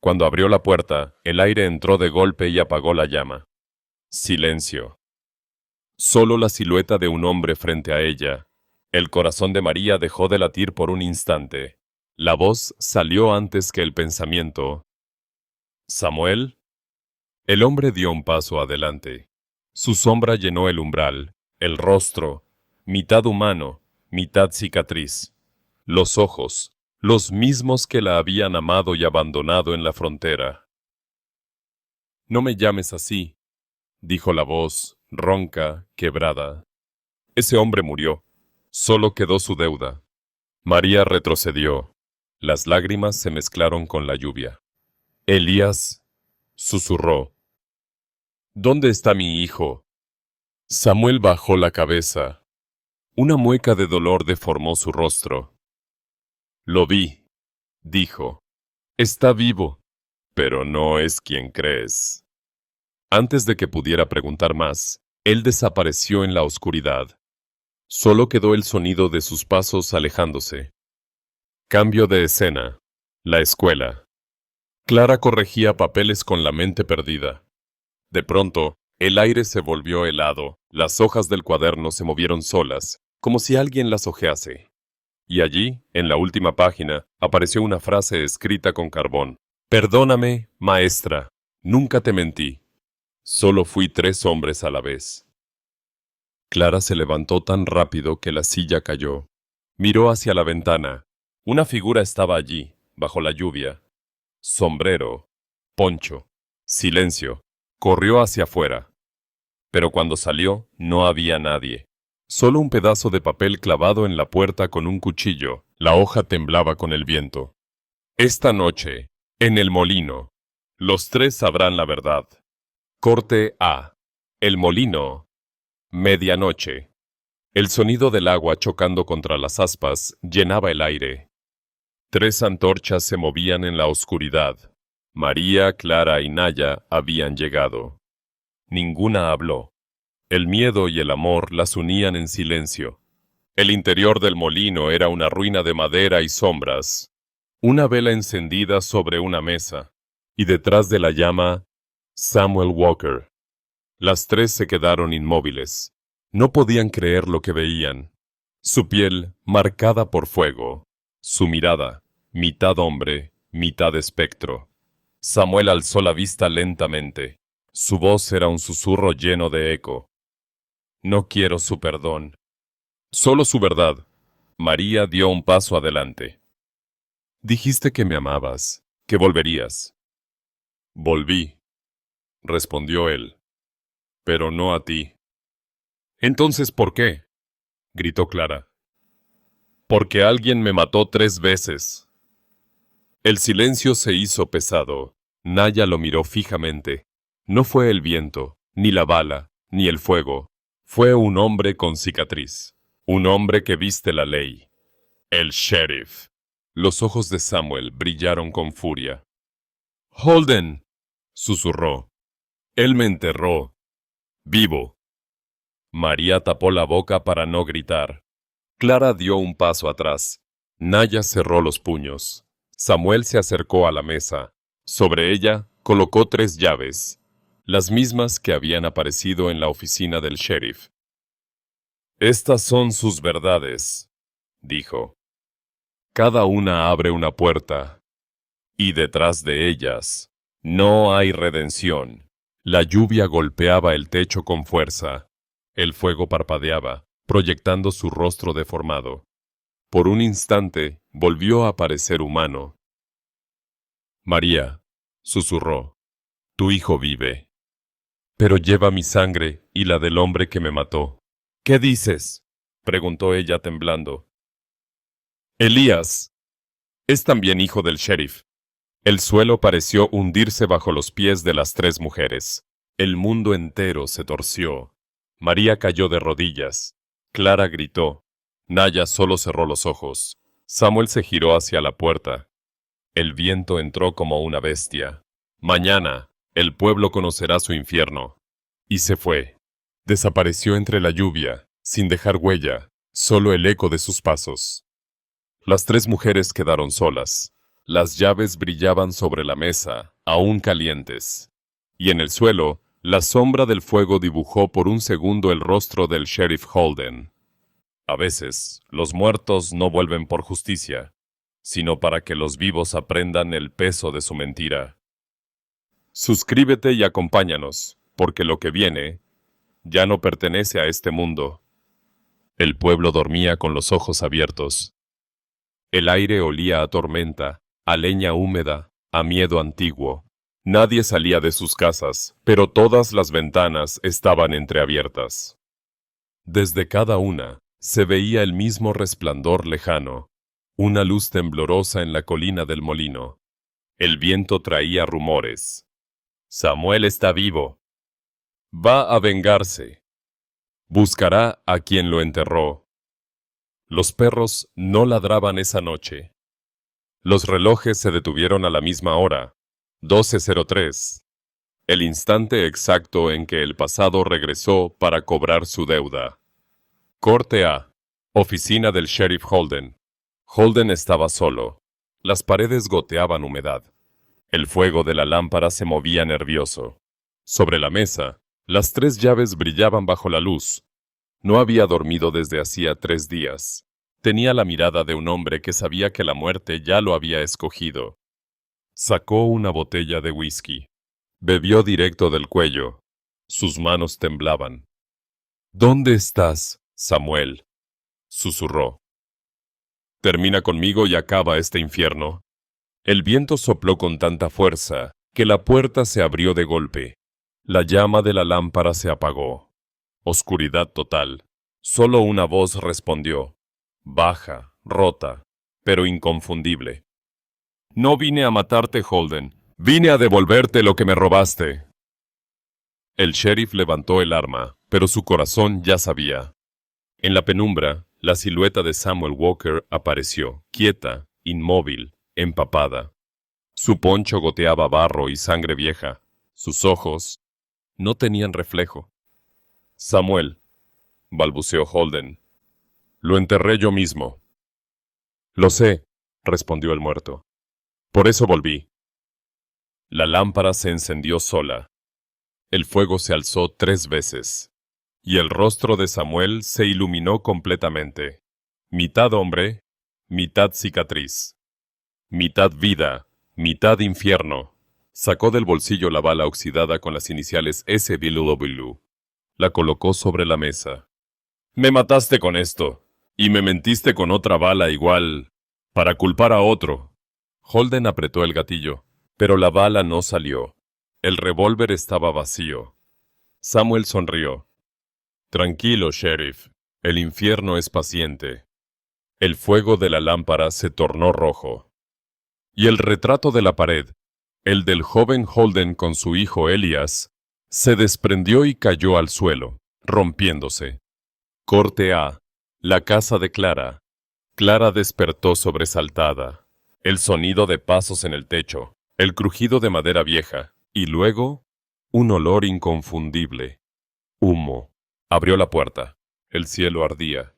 Cuando abrió la puerta, el aire entró de golpe y apagó la llama. Silencio. Solo la silueta de un hombre frente a ella. El corazón de María dejó de latir por un instante. La voz salió antes que el pensamiento. ¿Samuel? El hombre dio un paso adelante. Su sombra llenó el umbral, el rostro, mitad humano, mitad cicatriz. Los ojos, los mismos que la habían amado y abandonado en la frontera. No me llames así, dijo la voz, ronca, quebrada. Ese hombre murió. Solo quedó su deuda. María retrocedió. Las lágrimas se mezclaron con la lluvia. Elías susurró. ¿Dónde está mi hijo? Samuel bajó la cabeza. Una mueca de dolor deformó su rostro. Lo vi, dijo. Está vivo, pero no es quien crees. Antes de que pudiera preguntar más, él desapareció en la oscuridad. Solo quedó el sonido de sus pasos alejándose. Cambio de escena. La escuela. Clara corregía papeles con la mente perdida. De pronto, el aire se volvió helado, las hojas del cuaderno se movieron solas, como si alguien las hojease. Y allí, en la última página, apareció una frase escrita con carbón. Perdóname, maestra, nunca te mentí. Solo fui 3 hombres a la vez. Clara se levantó tan rápido que la silla cayó. Miró hacia la ventana. Una figura estaba allí, bajo la lluvia. Sombrero, poncho, silencio. Corrió hacia afuera. Pero cuando salió, no había nadie. Solo un pedazo de papel clavado en la puerta con un cuchillo. La hoja temblaba con el viento. Esta noche, en el molino, los 3 sabrán la verdad. Corte A. El molino. Medianoche. El sonido del agua chocando contra las aspas llenaba el aire. 3 antorchas se movían en la oscuridad. María, Clara y Naya habían llegado. Ninguna habló. El miedo y el amor las unían en silencio. El interior del molino era una ruina de madera y sombras. Una vela encendida sobre una mesa. Y detrás de la llama, Samuel Walker. Las 3 se quedaron inmóviles. No podían creer lo que veían. Su piel marcada por fuego. Su mirada, mitad hombre, mitad espectro. Samuel alzó la vista lentamente. Su voz era un susurro lleno de eco. No quiero su perdón. Solo su verdad. María dio un paso adelante. Dijiste que me amabas, que volverías. Volví, respondió él. Pero no a ti. Entonces, ¿por qué? Gritó Clara. Porque alguien me mató 3 veces. El silencio se hizo pesado. Naya lo miró fijamente. No fue el viento, ni la bala, ni el fuego. Fue un hombre con cicatriz. Un hombre que viste la ley. El sheriff. Los ojos de Samuel brillaron con furia. Holden, susurró. Él me enterró. Vivo. María tapó la boca para no gritar. Clara dio un paso atrás. Naya cerró los puños. Samuel se acercó a la mesa. Sobre ella colocó 3 llaves, las mismas que habían aparecido en la oficina del sheriff. Estas son sus verdades, dijo. Cada una abre una puerta, y detrás de ellas no hay redención. La lluvia golpeaba el techo con fuerza. El fuego parpadeaba, proyectando su rostro deformado. Por un instante volvió a parecer humano. María, susurró, tu hijo vive. Pero lleva mi sangre y la del hombre que me mató. ¿Qué dices? Preguntó ella temblando. Elías es también hijo del sheriff. El suelo pareció hundirse bajo los pies de las 3 mujeres. El mundo entero se torció. María cayó de rodillas. Clara gritó. Naya solo cerró los ojos. Samuel se giró hacia la puerta. El viento entró como una bestia. Mañana, el pueblo conocerá su infierno. Y se fue. Desapareció entre la lluvia, sin dejar huella, solo el eco de sus pasos. Las 3 mujeres quedaron solas. Las llaves brillaban sobre la mesa, aún calientes. Y en el suelo, la sombra del fuego dibujó por un segundo el rostro del sheriff Holden. A veces, los muertos no vuelven por justicia, sino para que los vivos aprendan el peso de su mentira. Suscríbete y acompáñanos, porque lo que viene ya no pertenece a este mundo. El pueblo dormía con los ojos abiertos. El aire olía a tormenta, a leña húmeda, a miedo antiguo. Nadie salía de sus casas, pero todas las ventanas estaban entreabiertas. Desde cada una se veía el mismo resplandor lejano, una luz temblorosa en la colina del molino. El viento traía rumores. Samuel está vivo. Va a vengarse. Buscará a quien lo enterró. Los perros no ladraban esa noche. Los relojes se detuvieron a la misma hora, 12:03, el instante exacto en que el pasado regresó para cobrar su deuda. Corte A. Oficina del sheriff Holden. Holden estaba solo. Las paredes goteaban humedad. El fuego de la lámpara se movía nervioso. Sobre la mesa, las 3 llaves brillaban bajo la luz. No había dormido desde hacía 3 días. Tenía la mirada de un hombre que sabía que la muerte ya lo había escogido. Sacó una botella de whisky. Bebió directo del cuello. Sus manos temblaban. ¿Dónde estás, Samuel?, susurró. Termina conmigo y acaba este infierno. El viento sopló con tanta fuerza que la puerta se abrió de golpe. La llama de la lámpara se apagó. Oscuridad total. Solo una voz respondió. Baja, rota, pero inconfundible. No vine a matarte, Holden. Vine a devolverte lo que me robaste. El sheriff levantó el arma, pero su corazón ya sabía. En la penumbra, la silueta de Samuel Walker apareció, quieta, inmóvil, empapada. Su poncho goteaba barro y sangre vieja. Sus ojos no tenían reflejo. Samuel, balbuceó Holden. Lo enterré yo mismo. Lo sé, respondió el muerto. Por eso volví. La lámpara se encendió sola. El fuego se alzó 3 veces, y el rostro de Samuel se iluminó completamente. Mitad hombre, mitad cicatriz. Mitad vida, mitad infierno. Sacó del bolsillo la bala oxidada con las iniciales SW. La colocó sobre la mesa. Me mataste con esto, y me mentiste con otra bala igual, para culpar a otro. Holden apretó el gatillo, pero la bala no salió. El revólver estaba vacío. Samuel sonrió. Tranquilo, sheriff. El infierno es paciente. El fuego de la lámpara se tornó rojo. Y el retrato de la pared, el del joven Holden con su hijo Elias, se desprendió y cayó al suelo, rompiéndose. Corte A. La casa de Clara. Clara despertó sobresaltada. El sonido de pasos en el techo, el crujido de madera vieja, y luego, un olor inconfundible. Humo. Abrió la puerta. El cielo ardía.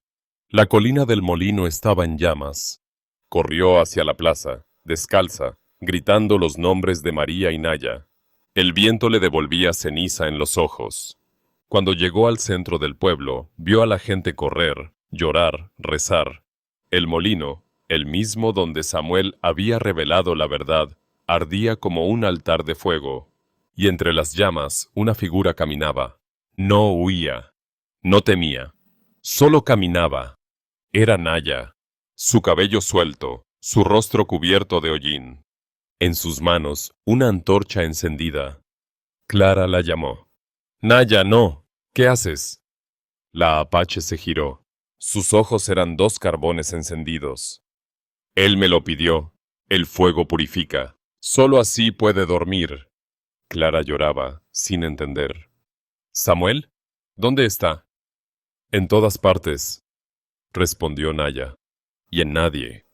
La colina del molino estaba en llamas. Corrió hacia la plaza, descalza, gritando los nombres de María y Naya. El viento le devolvía ceniza en los ojos. Cuando llegó al centro del pueblo, vio a la gente correr, llorar, rezar. El molino, el mismo donde Samuel había revelado la verdad, ardía como un altar de fuego, y entre las llamas una figura caminaba. No huía, no temía, solo caminaba. Era Naya, su cabello suelto, su rostro cubierto de hollín. En sus manos, una antorcha encendida. Clara la llamó. Naya, no, ¿qué haces? La apache se giró. Sus ojos eran 2 carbones encendidos. Él me lo pidió. El fuego purifica. Solo así puede dormir. Clara lloraba, sin entender. ¿Samuel? ¿Dónde está? En todas partes, respondió Naya. Y en nadie.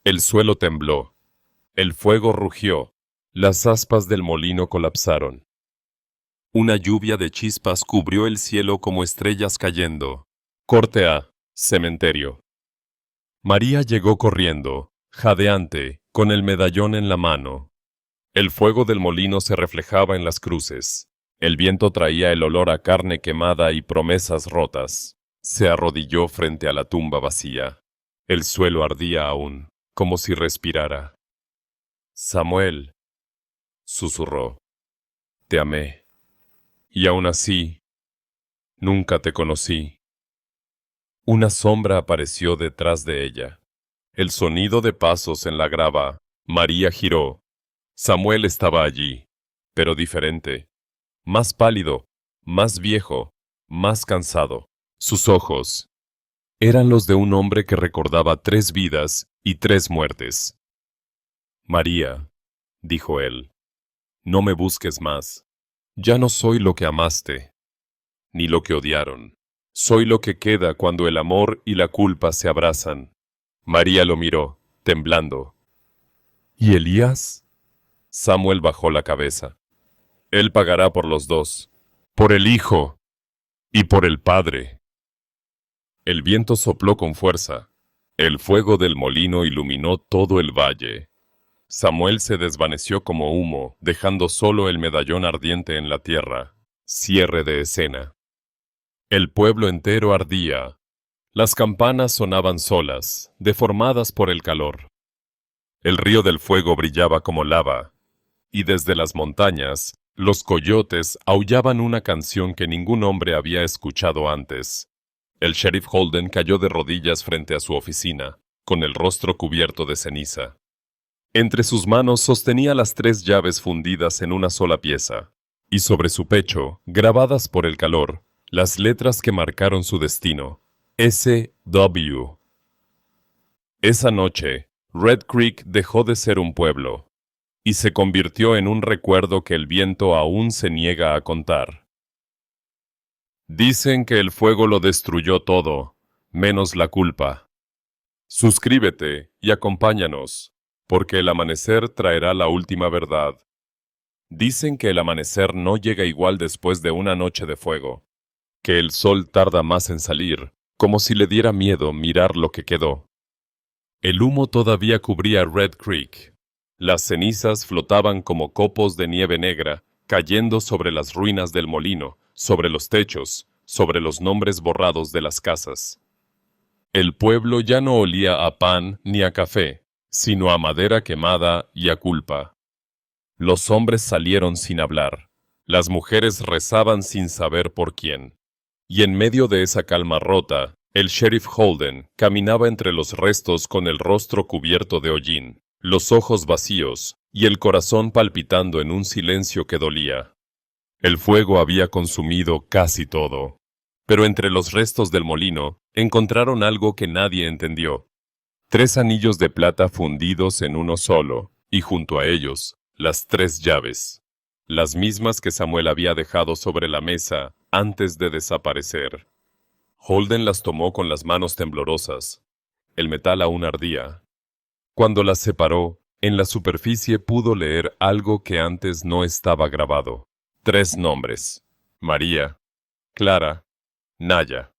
El suelo tembló. El fuego rugió. Las aspas del molino colapsaron. Una lluvia de chispas cubrió el cielo como estrellas cayendo. Corte A. Cementerio. María llegó corriendo, jadeante, con el medallón en la mano. El fuego del molino se reflejaba en las cruces. El viento traía el olor a carne quemada y promesas rotas. Se arrodilló frente a la tumba vacía. El suelo ardía aún, como si respirara. Samuel, susurró, te amé. Y aún así, nunca te conocí. Una sombra apareció detrás de ella. El sonido de pasos en la grava. María giró. Samuel estaba allí, pero diferente. Más pálido, más viejo, más cansado. Sus ojos eran los de un hombre que recordaba 3 vidas y 3 muertes. María, dijo él, no me busques más. Ya no soy lo que amaste, ni lo que odiaron. Soy lo que queda cuando el amor y la culpa se abrazan. María lo miró, temblando. ¿Y Elías? Samuel bajó la cabeza. Él pagará por los 2, por el hijo y por el padre. El viento sopló con fuerza. El fuego del molino iluminó todo el valle. Samuel se desvaneció como humo, dejando solo el medallón ardiente en la tierra. Cierre de escena. El pueblo entero ardía. Las campanas sonaban solas, deformadas por el calor. El río del fuego brillaba como lava, y desde las montañas, los coyotes aullaban una canción que ningún hombre había escuchado antes. El sheriff Holden cayó de rodillas frente a su oficina, con el rostro cubierto de ceniza. Entre sus manos sostenía las 3 llaves fundidas en una sola pieza, y sobre su pecho, grabadas por el calor, las letras que marcaron su destino. S.W. Esa noche, Red Creek dejó de ser un pueblo. y se convirtió en un recuerdo que el viento aún se niega a contar. Dicen que el fuego lo destruyó todo, menos la culpa. Suscríbete y acompáñanos, porque el amanecer traerá la última verdad. Dicen que el amanecer no llega igual después de una noche de fuego, que el sol tarda más en salir, como si le diera miedo mirar lo que quedó. El humo todavía cubría Red Creek. Las cenizas flotaban como copos de nieve negra, cayendo sobre las ruinas del molino, sobre los techos, sobre los nombres borrados de las casas. El pueblo ya no olía a pan ni a café, sino a madera quemada y a culpa. Los hombres salieron sin hablar. Las mujeres rezaban sin saber por quién. Y en medio de esa calma rota, el sheriff Holden caminaba entre los restos con el rostro cubierto de hollín, los ojos vacíos y el corazón palpitando en un silencio que dolía. El fuego había consumido casi todo. Pero entre los restos del molino encontraron algo que nadie entendió. 3 anillos de plata fundidos en uno solo, y junto a ellos, las 3 llaves, las mismas que Samuel había dejado sobre la mesa antes de desaparecer. Holden las tomó con las manos temblorosas. El metal aún ardía. Cuando las separó, en la superficie pudo leer algo que antes no estaba grabado. 3 nombres: María, Clara, Naya.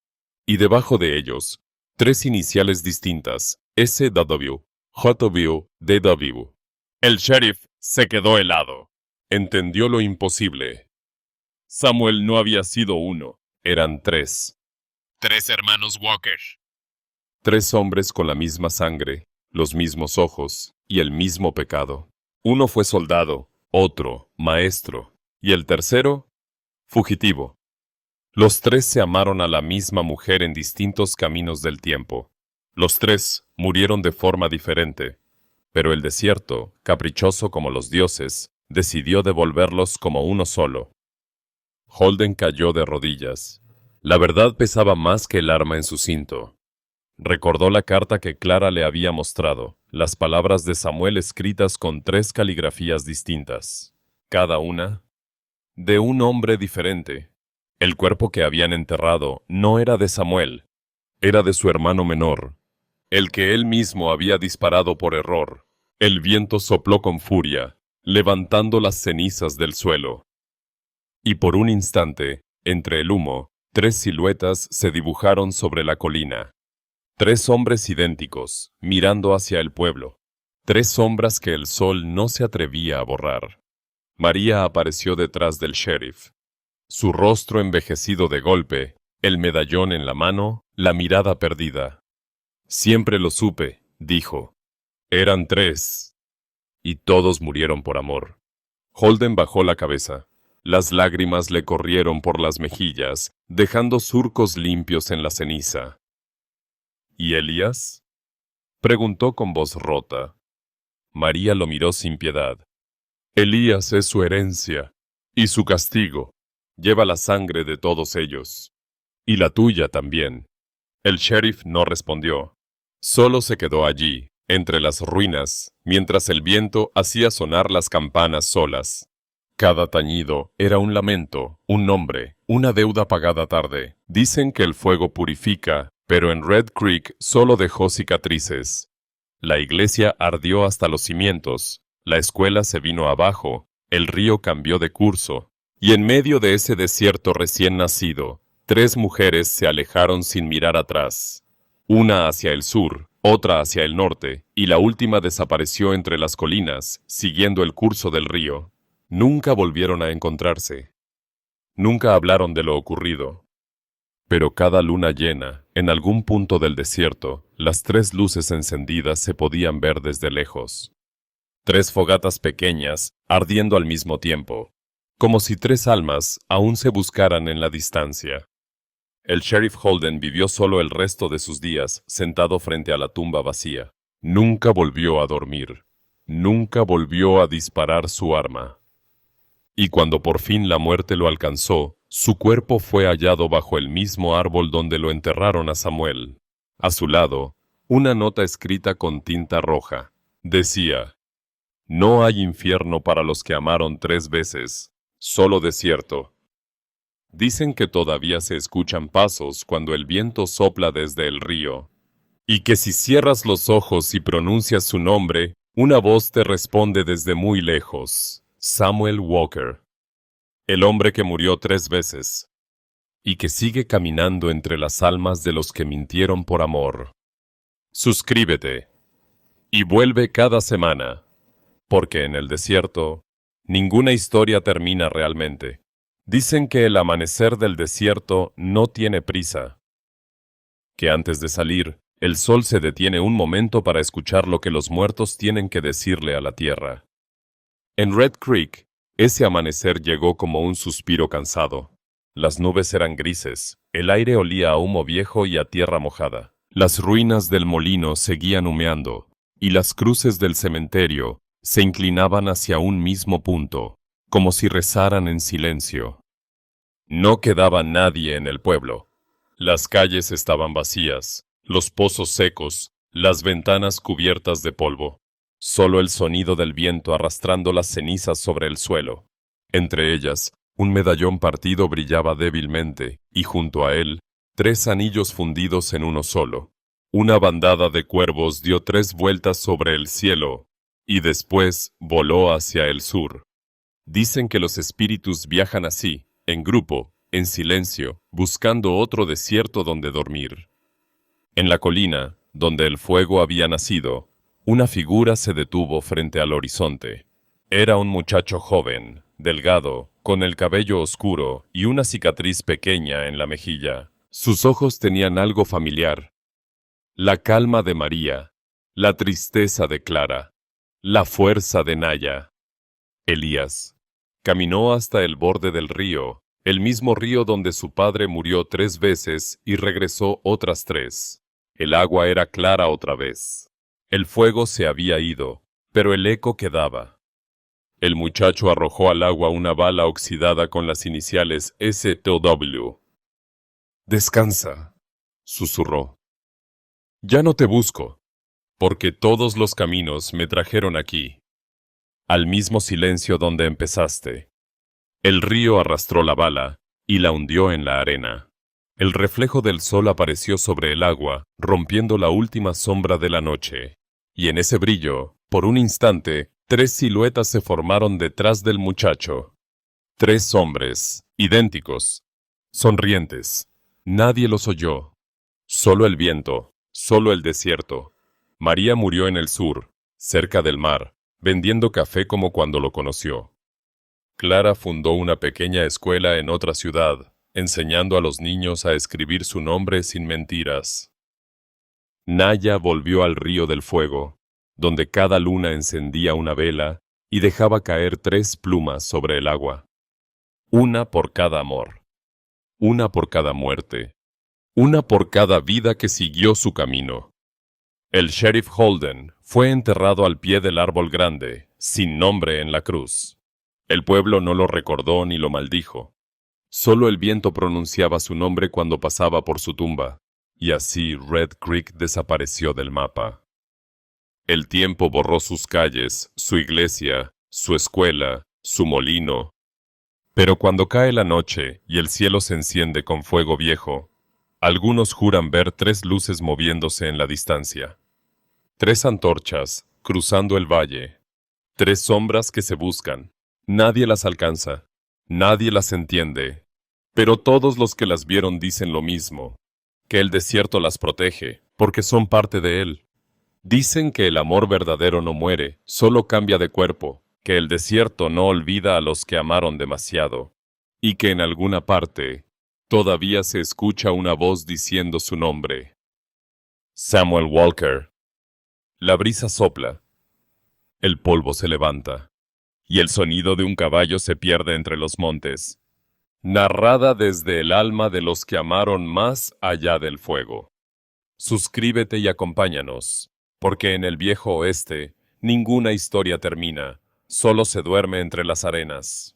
Y debajo de ellos, 3 iniciales distintas: SW, JW, DW. El sheriff se quedó helado. Entendió lo imposible. Samuel no había sido uno, eran 3. 3 hermanos Walker. 3 hombres con la misma sangre, los mismos ojos y el mismo pecado. Uno fue soldado, otro maestro, y el tercero, fugitivo. Los 3 se amaron a la misma mujer en distintos caminos del tiempo. Los 3 murieron de forma diferente, pero el desierto, caprichoso como los dioses, decidió devolverlos como uno solo. Holden cayó de rodillas. La verdad pesaba más que el arma en su cinto. Recordó la carta que Clara le había mostrado, las palabras de Samuel escritas con 3 caligrafías distintas, cada una de un hombre diferente. El cuerpo que habían enterrado no era de Samuel, era de su hermano menor, el que él mismo había disparado por error. El viento sopló con furia, levantando las cenizas del suelo. Y por un instante, entre el humo, 3 siluetas se dibujaron sobre la colina. 3 hombres idénticos, mirando hacia el pueblo. 3 sombras que el sol no se atrevía a borrar. María apareció detrás del sheriff. Su rostro envejecido de golpe, el medallón en la mano, la mirada perdida. Siempre lo supe, dijo. Eran 3. Y todos murieron por amor. Holden bajó la cabeza. Las lágrimas le corrieron por las mejillas, dejando surcos limpios en la ceniza. ¿Y Elías?, preguntó con voz rota. María lo miró sin piedad. Elías es su herencia, y su castigo. Lleva la sangre de todos ellos. Y la tuya también. El sheriff no respondió. Solo se quedó allí, entre las ruinas, mientras el viento hacía sonar las campanas solas. Cada tañido era un lamento, un nombre, una deuda pagada tarde. Dicen que el fuego purifica, pero en Red Creek solo dejó cicatrices. La iglesia ardió hasta los cimientos, la escuela se vino abajo, el río cambió de curso, y en medio de ese desierto recién nacido, 3 mujeres se alejaron sin mirar atrás. Una hacia el sur, otra hacia el norte, y la última desapareció entre las colinas, siguiendo el curso del río. Nunca volvieron a encontrarse. Nunca hablaron de lo ocurrido. Pero cada luna llena, en algún punto del desierto, las 3 luces encendidas se podían ver desde lejos. 3 fogatas pequeñas, ardiendo al mismo tiempo, como si 3 almas aún se buscaran en la distancia. El sheriff Holden vivió solo el resto de sus días, sentado frente a la tumba vacía. Nunca volvió a dormir. Nunca volvió a disparar su arma. Y cuando por fin la muerte lo alcanzó, su cuerpo fue hallado bajo el mismo árbol donde lo enterraron a Samuel. A su lado, una nota escrita con tinta roja. Decía: No hay infierno para los que amaron 3 veces, solo desierto. Dicen que todavía se escuchan pasos cuando el viento sopla desde el río, y que si cierras los ojos y pronuncias su nombre, una voz te responde desde muy lejos. Samuel Walker, el hombre que murió 3 veces, y que sigue caminando entre las almas de los que mintieron por amor. Suscríbete, y vuelve cada semana, porque en el desierto, ninguna historia termina realmente. Dicen que el amanecer del desierto no tiene prisa, que antes de salir, el sol se detiene un momento para escuchar lo que los muertos tienen que decirle a la tierra. En Red Creek, ese amanecer llegó como un suspiro cansado. Las nubes eran grises, el aire olía a humo viejo y a tierra mojada. Las ruinas del molino seguían humeando, y las cruces del cementerio se inclinaban hacia un mismo punto, como si rezaran en silencio. No quedaba nadie en el pueblo. Las calles estaban vacías, los pozos secos, las ventanas cubiertas de polvo. Solo el sonido del viento arrastrando las cenizas sobre el suelo. Entre ellas, un medallón partido brillaba débilmente, y junto a él, 3 anillos fundidos en uno solo. Una bandada de cuervos dio 3 vueltas sobre el cielo, y después voló hacia el sur. Dicen que los espíritus viajan así, en grupo, en silencio, buscando otro desierto donde dormir. En la colina, donde el fuego había nacido, una figura se detuvo frente al horizonte. Era un muchacho joven, delgado, con el cabello oscuro y una cicatriz pequeña en la mejilla. Sus ojos tenían algo familiar. La calma de María, la tristeza de Clara, la fuerza de Naya. Elías caminó hasta el borde del río, el mismo río donde su padre murió 3 veces y regresó otras 3. El agua era clara otra vez. El fuego se había ido, pero el eco quedaba. El muchacho arrojó al agua una bala oxidada con las iniciales STW. «Descansa», susurró. «Ya no te busco, porque todos los caminos me trajeron aquí, al mismo silencio donde empezaste». El río arrastró la bala y la hundió en la arena. El reflejo del sol apareció sobre el agua, rompiendo la última sombra de la noche. Y en ese brillo, por un instante, 3 siluetas se formaron detrás del muchacho. 3 hombres, idénticos, sonrientes. Nadie los oyó. Solo el viento, solo el desierto. María murió en el sur, cerca del mar, vendiendo café como cuando lo conoció. Clara fundó una pequeña escuela en otra ciudad, enseñando a los niños a escribir su nombre sin mentiras. Naya volvió al río del fuego, donde cada luna encendía una vela y dejaba caer 3 plumas sobre el agua. Una por cada amor, una por cada muerte, una por cada vida que siguió su camino. El sheriff Holden fue enterrado al pie del árbol grande, sin nombre en la cruz. El pueblo no lo recordó ni lo maldijo. Solo el viento pronunciaba su nombre cuando pasaba por su tumba, y así Red Creek desapareció del mapa. El tiempo borró sus calles, su iglesia, su escuela, su molino. Pero cuando cae la noche y el cielo se enciende con fuego viejo, algunos juran ver 3 luces moviéndose en la distancia. 3 antorchas cruzando el valle. 3 sombras que se buscan. Nadie las alcanza. Nadie las entiende. Pero todos los que las vieron dicen lo mismo, que el desierto las protege, porque son parte de él. Dicen que el amor verdadero no muere, solo cambia de cuerpo, que el desierto no olvida a los que amaron demasiado, y que en alguna parte todavía se escucha una voz diciendo su nombre. Samuel Walker. La brisa sopla, el polvo se levanta, y el sonido de un caballo se pierde entre los montes. Narrada desde el alma de los que amaron más allá del fuego. Suscríbete y acompáñanos, porque en el viejo oeste ninguna historia termina, solo se duerme entre las arenas.